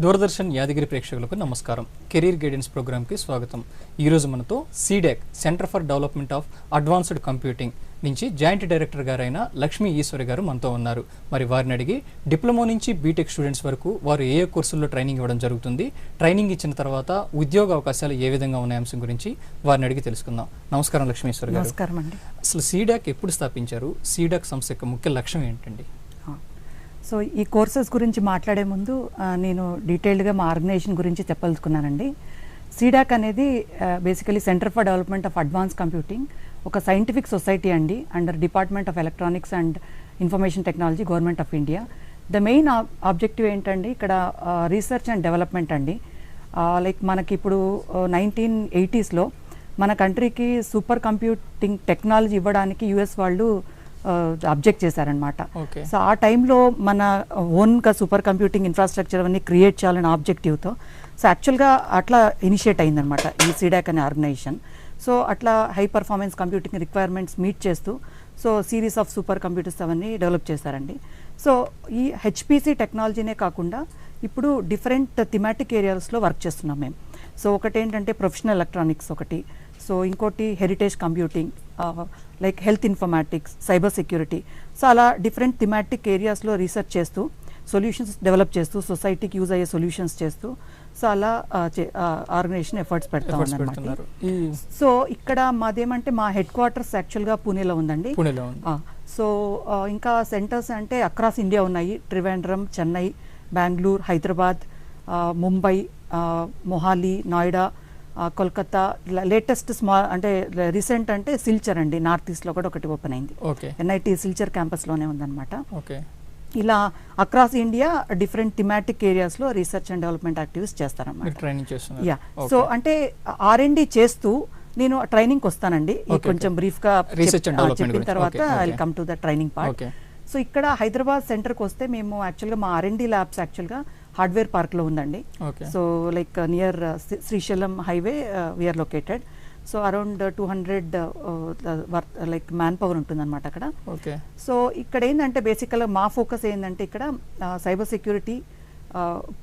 దూరదర్శన్ యాదగిరి ప్రేక్షకులకు నమస్కారం. Career guidance ప్రోగ్రామ్కి స్వాగతం. ఈరోజు మనతో C-DAC centre for development of advanced computing నుంచి జాయింట్ డైరెక్టర్ గారైన లక్ష్మీ ఈశ్వరి గారు మనతో ఉన్నారు. మరి వారిని అడిగి డిప్లొమా నుంచి బీటెక్ స్టూడెంట్స్ వరకు వారు ఏ కోర్సుల్లో ట్రైనింగ్ ఇవ్వడం జరుగుతుంది, ట్రైనింగ్ ఇచ్చిన తర్వాత ఉద్యోగ అవకాశాలు ఏ విధంగా ఉన్న అంశం గురించి వారిని అడిగి తెలుసుకుందాం. నమస్కారం లక్ష్మీ ఈశ్వరి గారు. నమస్కారం అండి. అసలు సీడాక్ ఎప్పుడు స్థాపించారు? సీడాక్ సంస్థ యొక్క ముఖ్య లక్ష్యం ఏంటండి? సో ఈ కోర్సెస్ గురించి మాట్లాడే ముందు నేను డీటెయిల్డ్గా మా ఆర్గనైజేషన్ గురించి చెప్పాలనుకున్నానండి. సీడాక్ అనేది basically centre for development of advance computing ఒక సైంటిఫిక్ సొసైటీ అండి, under department of electronics and information technology, government of India. The main objective ఏంటండి ఇక్కడ రీసెర్చ్ అండ్ డెవలప్మెంట్ అండి. లైక్ మనకి ఇప్పుడు 1980s మన కంట్రీకి సూపర్ కంప్యూటింగ్ టెక్నాలజీ ఇవ్వడానికి యుఎస్ వాళ్ళు అబ్జెక్ట్ చేశారనమాట. సో ఆ టైంలో మన ఓన్గా సూపర్ కంప్యూటింగ్ ఇన్ఫ్రాస్ట్రక్చర్ అవన్నీ క్రియేట్ చేయాలనే ఆబ్జెక్టివ్తో సో యాక్చువల్గా అట్లా ఇనిషియేట్ అయిందనమాట ఈ సీడాక్ అనే ఆర్గనైజేషన్. సో అట్లా high performance computing requirements meet చేస్తూ so series of supercomputers అవన్నీ డెవలప్ చేశారండి. సో ఈ హెచ్పిసి టెక్నాలజీనే కాకుండా ఇప్పుడు డిఫరెంట్ థిమాటిక్ ఏరియాస్లో వర్క్ చేస్తున్నాం మేము. సో ఒకటి ఏంటంటే ప్రొఫెషనల్ ఎలక్ట్రానిక్స్ ఒకటి, సో ఇంకోటి heritage computing, like health informatics, cyber security. So అలా డిఫరెంట్ థిమాటిక్ ఏరియాస్లో రీసెర్చ్ చేస్తూ సొల్యూషన్స్ డెవలప్ చేస్తూ సొసైటీకి యూజ్ అయ్యే సొల్యూషన్స్ చేస్తూ సో అలా ఆర్గనైజేషన్ ఎఫర్ట్స్ పెడతా ఉందన్నమాట. సో ఇక్కడ మాదేమంటే మా హెడ్ క్వార్టర్స్ యాక్చువల్గా పూణేలో ఉందండి. సో ఇంకా సెంటర్స్ అంటే అక్రాస్ ఇండియా ఉన్నాయి. ట్రివాండ్రం, చెన్నై, బెంగళూరు, హైదరాబాద్, ముంబై, మొహాలి, నోయిడా, కోల్కతా. లేటెస్ట్ స్మాల్ అంటే రీసెంట్ అంటే సిల్చర్ అండి, నార్త్ ఈస్ట్లో కూడా ఒకటి ఓపెన్ అయింది. ఎన్ఐటి సిల్చర్ క్యాంపస్లోనే ఉందన్నమాట. ఇలా అక్రాస్ ఇండియా డిఫరెంట్ థిమాటిక్ ఏరియాస్లో రీసెర్చ్ అండ్ డెవలప్మెంట్ యాక్టివిటీస్ చేస్తారన్నమాట. యా, సో అంటే R&D చేస్తూ నేను ట్రైనింగ్కి వస్తానండి. కొంచెం బ్రీఫ్గా చెప్పిన తర్వాత I will come to the training part. So ఇక్కడ హైదరాబాద్ సెంటర్కి వస్తే మేము యాక్చువల్గా మా R&D ల్యాబ్స్ యాక్చువల్గా హార్డ్వేర్ పార్క్లో ఉందండి. So like near Srisailam highway we are located. So around 200 like manpower ఉంటుందన్నమాట అక్కడ. సో ఇక్కడ ఏంటంటే బేసికల్గా మా ఫోకస్ ఏంటంటే ఇక్కడ cyber security,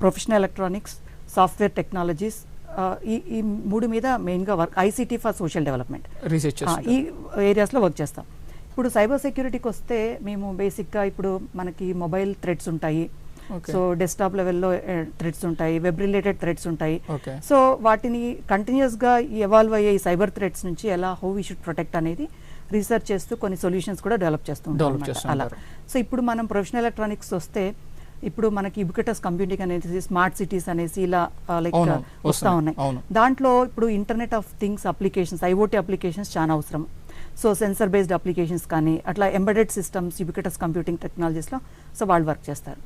professional electronics, software technologies, ఈ మూడు మీద మెయిన్గా work, ICT for social development ఈ ఏరియాస్లో వర్క్ చేస్తాం. ఇప్పుడు సైబర్ సెక్యూరిటీకి వస్తే మేము బేసిక్గా ఇప్పుడు మనకి మొబైల్ థ్రెట్స్ ఉంటాయి, సో డెస్క్టాప్ లెవెల్లో థ్రెట్స్ ఉంటాయి, వెబ్ రిలేటెడ్ థ్రెట్స్ ఉంటాయి. సో వాటిని కంటిన్యూస్గా ఎవాల్వ్ అయ్యే ఈ సైబర్ థ్రెట్స్ నుంచి ఎలా హౌ వీ షుడ్ ప్రొటెక్ట్ అనేది రీసెర్చ్ చేస్తూ కొన్ని సొల్యూషన్స్ కూడా డెవలప్ చేస్తూ ఉంటాం అలా. సో ఇప్పుడు మనం ప్రొఫెషనల్ ఎలక్ట్రానిక్స్ వస్తే ఇప్పుడు మనకి యుబిక్విటస్ కంప్యూటింగ్ అనేది, స్మార్ట్ సిటీస్ అనేసి ఇలా లైక్ వస్తూ ఉన్నాయి. దాంట్లో ఇప్పుడు internet of things applications, IoT applications చాలా అవసరం. సో సెన్సర్ బేస్డ్ అప్లికేషన్స్ కానీ అట్లా ఎంబెడెడ్ సిస్టమ్స్ యుబిక్విటస్ కంప్యూటింగ్ టెక్నాలజీస్లో సో వాళ్ళు వర్క్ చేస్తారు.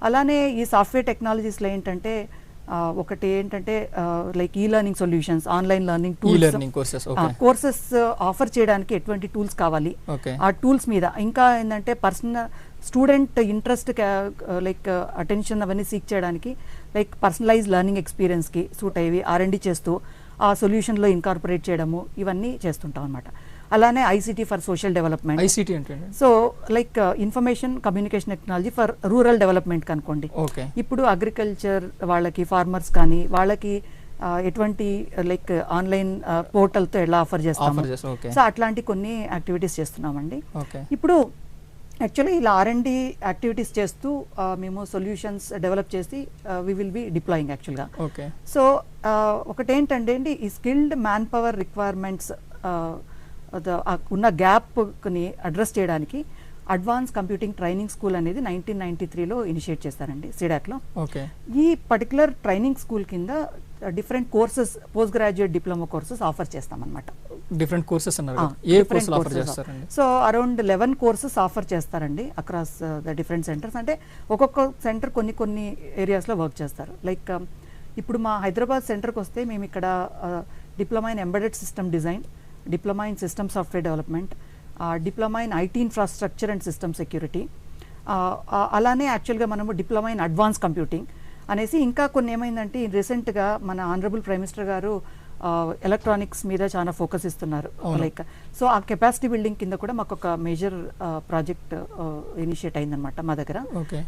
అలానే ఈ సాఫ్ట్వేర్ టెక్నాలజీస్లో ఏంటంటే ఒకటి ఏంటంటే like learning solutions, online learning tools, courses offer చేయడానికి ఎటువంటి టూల్స్ కావాలి, ఆ టూల్స్ మీద ఇంకా ఏంటంటే personal student interest like attention అవన్నీ సీక్ చేయడానికి లైక్ పర్సనలైజ్ లెర్నింగ్ ఎక్స్పీరియన్స్కి సూట్ అయ్యేవి R&D చేస్తూ ఆ సొల్యూషన్లో ఇన్కార్పొరేట్ చేయడము ఇవన్నీ చేస్తుంటాం అనమాట. అలానే ICT for social development. ICT అంటే so like information communication technology for rural development కనుకోండి. ఇప్పుడు అగ్రికల్చర్ వాళ్ళకి, ఫార్మర్స్ కానీ వాళ్ళకి ఎటువంటి లైక్ ఆన్లైన్ పోర్టల్తో ఎలా ఆఫర్ చేస్తాము, సో అట్లాంటి కొన్ని యాక్టివిటీస్ చేస్తున్నామండి. ఇప్పుడు యాక్చువల్లీ ఇలా R&D యాక్టివిటీస్ చేస్తూ మేము సొల్యూషన్స్ డెవలప్ చేసి వి విల్ బి డిప్లాయింగ్ యాక్చువల్గా. సో ఒకటేంటంటే అండి ఈ స్కిల్డ్ మ్యాన్ పవర్ రిక్వైర్మెంట్స్ ఉన్న గ్యాప్ని అడ్రస్ చేయడానికి అడ్వాన్స్ కంప్యూటింగ్ ట్రైనింగ్ స్కూల్ అనేది 1993లో ఇనిషియేట్ చేశారండి సీడాక్లో. ఈ పర్టికులర్ ట్రైనింగ్ స్కూల్ కింద different courses, post graduate diploma courses offer చేస్తామన్నమాట. డిఫరెంట్ కోర్సెస్ అన్నారు కదా. ఏ కోర్సులు ఆఫర్ చేస్తారండి? సో అరౌండ్ 11 కోర్సెస్ ఆఫర్ చేస్తారండి అక్రాస్ ద డిఫరెంట్ సెంటర్స్. అంటే ఒక్కొక్క సెంటర్ కొన్ని ఏరియాస్లో వర్క్ చేస్తారు. లైక్ ఇప్పుడు మా హైదరాబాద్ సెంటర్కి వస్తే మేము ఇక్కడ diploma in embedded system design, diploma in system software development, diploma in IT infrastructure and system security, అలానే యాక్చువల్గా మనము డిప్లొమా ఇన్ అడ్వాన్స్ కంప్యూటింగ్ అనేసి ఇంకా కొన్ని ఏమైందంటే రీసెంట్గా మన ఆనరబుల్ ప్రైమ్ మినిస్టర్ గారు ఎలక్ట్రానిక్స్ మీద చాలా ఫోకస్ ఇస్తున్నారు. లైక్ సో ఆ కెపాసిటీ బిల్డింగ్ కింద కూడా మాకు ఒక మేజర్ ప్రాజెక్ట్ ఇనిషియేట్ అయిందనమాట మా దగ్గర.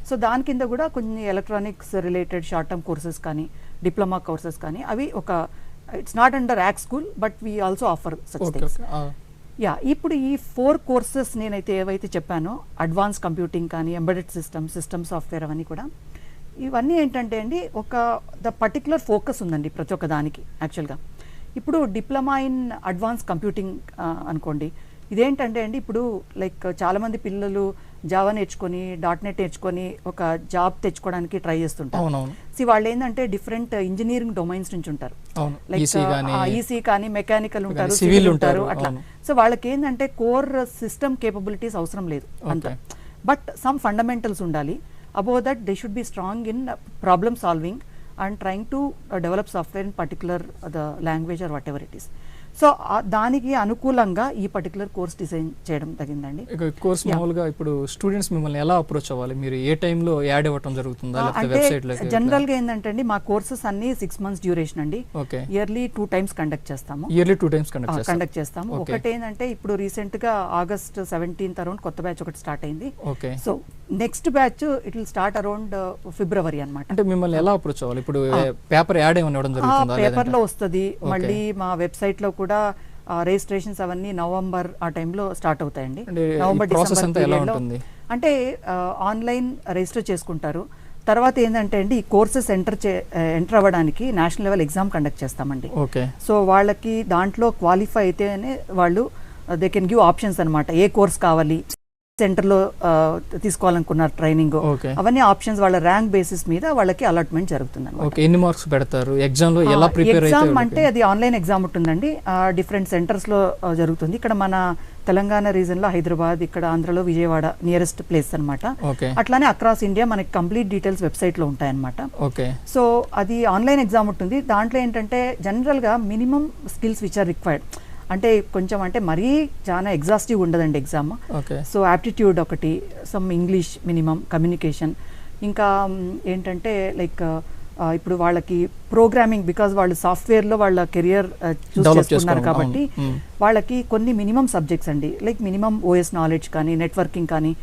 సో దాని కింద కూడా కొన్ని electronics related short term courses కానీ డిప్లొమా కోర్సెస్ కానీ అవి ఒక ఇట్స్ నాట్ అండర్ యాక్ school but we also offer such things. Yeah, ఇప్పుడు ఈ 4 కోర్సెస్ నేనైతే ఏవైతే చెప్పానో అడ్వాన్స్ కంప్యూటింగ్ కానీ ఎంబెడెడ్ సిస్టమ్ సాఫ్ట్వేర్ అవన్నీ కూడా ఇవన్నీ ఏంటంటే అండి ఒక ద పర్టికులర్ ఫోకస్ ఉందండి ప్రతి ఒక్క దానికి. యాక్చువల్గా ఇప్పుడు డిప్లొమా ఇన్ అడ్వాన్స్ కంప్యూటింగ్ అనుకోండి, ఇదేంటంటే అండి ఇప్పుడు లైక్ చాలామంది పిల్లలు జావా నేర్చుకొని .NET నేర్చుకొని ఒక జాబ్ తెచ్చుకోవడానికి ట్రై చేస్తుంటారు. సో వాళ్ళు ఏంటంటే డిఫరెంట్ ఇంజనీరింగ్ డొమైన్స్ నుంచి ఉంటారు. లైక్ ఈసీ కానీ మెకానికల్ ఉంటారు, సివిల్ ఉంటారు అట్లా. సో వాళ్ళకి ఏంటంటే కోర్ సిస్టమ్ కేపబిలిటీస్ అవసరం లేదు అంత, బట్ సమ్ ఫండమెంటల్స్ ఉండాలి. Above that they should be strong in problem solving and trying to develop software in particular the language or whatever it is. So దానికి అనుకూలంగా ఈ పర్టికులర్ కోర్స్ డిజైన్ చేయడం తగిందండి. Course మామూలుగా ఇప్పుడు స్టూడెంట్స్ మిమ్మల్ని ఎలా approach అవ్వాలి? మీరు ఏ టైంలో యాడ్ అవ్వటం జరుగుతుందా? అంటే జనరల్ గా ఏంటంటే అండి మా కోర్సెస్ అన్ని 6 months డ్యూరేషన్ అండి. ఇయర్లీ 2 times కండక్ట్ చేస్తాము. కండక్ట్ చేస్తాము. ఒకటి ఏంటంటే ఇప్పుడు రీసెంట్ గా August 17th అరౌండ్ కొత్త బ్యాచ్ ఒకటి స్టార్ట్ అయింది. So next batch it will start around February అన్నమాట. అంటే మిమ్మల్ని ఎలా అప్రోచ్ అవ్వాలి? ఇప్పుడు పేపర్ యాడ్ ఏమన్నా ఇవ్వడం జరుగుతుందా? పేపర్ లో వస్తుంది, మళ్ళీ మా వెబ్సైట్ లో కూడా రిజిస్ట్రేషన్స్ అవన్నీ నవంబర్ ఆ టైంలో స్టార్ట్ అవుతాయండి. నవంబర్ డిసెంబర్ అంటే ఆన్లైన్ రిజిస్టర్ చేసుకుంటారు. తర్వాత ఏంటంటే అండి ఈ కోర్సెస్ ఎంటర్ అవ్వడానికి నేషనల్ లెవెల్ ఎగ్జామ్ కండక్ట్ చేస్తామండి. సో వాళ్ళకి దాంట్లో క్వాలిఫై అయితేనే వాళ్ళు దే కెన్ గివ్ ఆప్షన్స్ అనమాట. ఏ కోర్స్ కావాలి, సెంటర్లో తీసుకోవాలనుకున్నారు ట్రైనింగ్, అవన్నీ ఆప్షన్స్ వాళ్ళ ర్యాంక్ బేసిస్ మీద వాళ్ళకి అలాట్మెంట్ జరుగుతుంది. ఎన్ని మార్క్స్ పెడతారు ఎగ్జామ్ లో? ఎలా ప్రిపేర్ ఎగ్జామ్ అంటే అది ఆన్లైన్ ఎగ్జామ్ ఉంటుందండి. డిఫరెంట్ సెంటర్స్ లో జరుగుతుంది. ఇక్కడ మన తెలంగాణ రీజన్ లో హైదరాబాద్, ఇక్కడ ఆంధ్రలో విజయవాడ నియరెస్ట్ ప్లేస్ అనమాట. అట్లానే అక్రాస్ ఇండియా మనకి కంప్లీట్ డీటెయిల్స్ వెబ్సైట్ లో ఉంటాయన్నమాట. సో అది ఆన్లైన్ ఎగ్జామ్ ఉంటుంది. దాంట్లో ఏంటంటే జనరల్ గా minimum skills which are required, అంటే కొంచెం అంటే మరీ చాలా ఎగ్జాస్టివ్ ఉండదండి ఎగ్జామ్. సో యాప్టిట్యూడ్ ఒకటి, సమ్ ఇంగ్లీష్ మినిమం, కమ్యూనికేషన్, ఇంకా ఏంటంటే లైక్ ఇప్పుడు వాళ్ళకి ప్రోగ్రామింగ్, బికాజ్ వాళ్ళు సాఫ్ట్వేర్లో వాళ్ళ కెరియర్ చూస్ చేసుకున్నారు కాబట్టి వాళ్ళకి కొన్ని మినిమం సబ్జెక్ట్స్ అండి, లైక్ మినిమం OS నాలెడ్జ్ కానీ, నెట్వర్కింగ్ కానీ,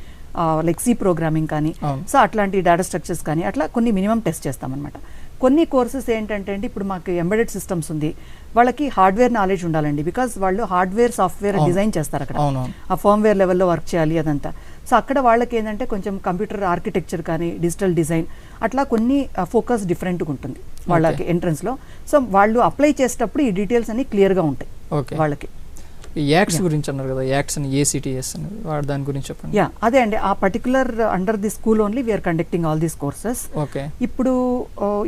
లైక్ C ప్రోగ్రామింగ్ కానీ, సో అట్లాంటి డేటా స్ట్రక్చర్స్ కానీ అట్లా కొన్ని మినిమం టెస్ట్ చేస్తామన్నమాట. కొన్ని కోర్సెస్ ఏంటంటే అండి ఇప్పుడు మాకు ఎంబెడెడ్ సిస్టమ్స్ ఉంది, వాళ్ళకి హార్డ్వేర్ నాలెడ్జ్ ఉండాలండి. బికాజ్ వాళ్ళు హార్డ్వేర్ సాఫ్ట్వేర్ డిజైన్ చేస్తారు అక్కడ, ఆ ఫర్మ్వేర్ లెవెల్లో వర్క్ చేయాలి అదంతా. సో అక్కడ వాళ్ళకి ఏంటంటే కొంచెం కంప్యూటర్ ఆర్కిటెక్చర్ కానీ, డిజిటల్ డిజైన్ అట్లా కొన్ని ఫోకస్ డిఫరెంట్గా ఉంటుంది వాళ్ళకి ఎంట్రన్స్లో. సో వాళ్ళు అప్లై చేసేటప్పుడు ఈ డీటెయిల్స్ అన్ని క్లియర్గా ఉంటాయి వాళ్ళకి. యాక్ట్స్ గురించి అన్నారు కదా, యాక్ట్స్ అని ACTS అని, దాని గురించి చెప్పండి. అదే అండి, ఆ particular under the school only we are conducting all these courses. ఇప్పుడు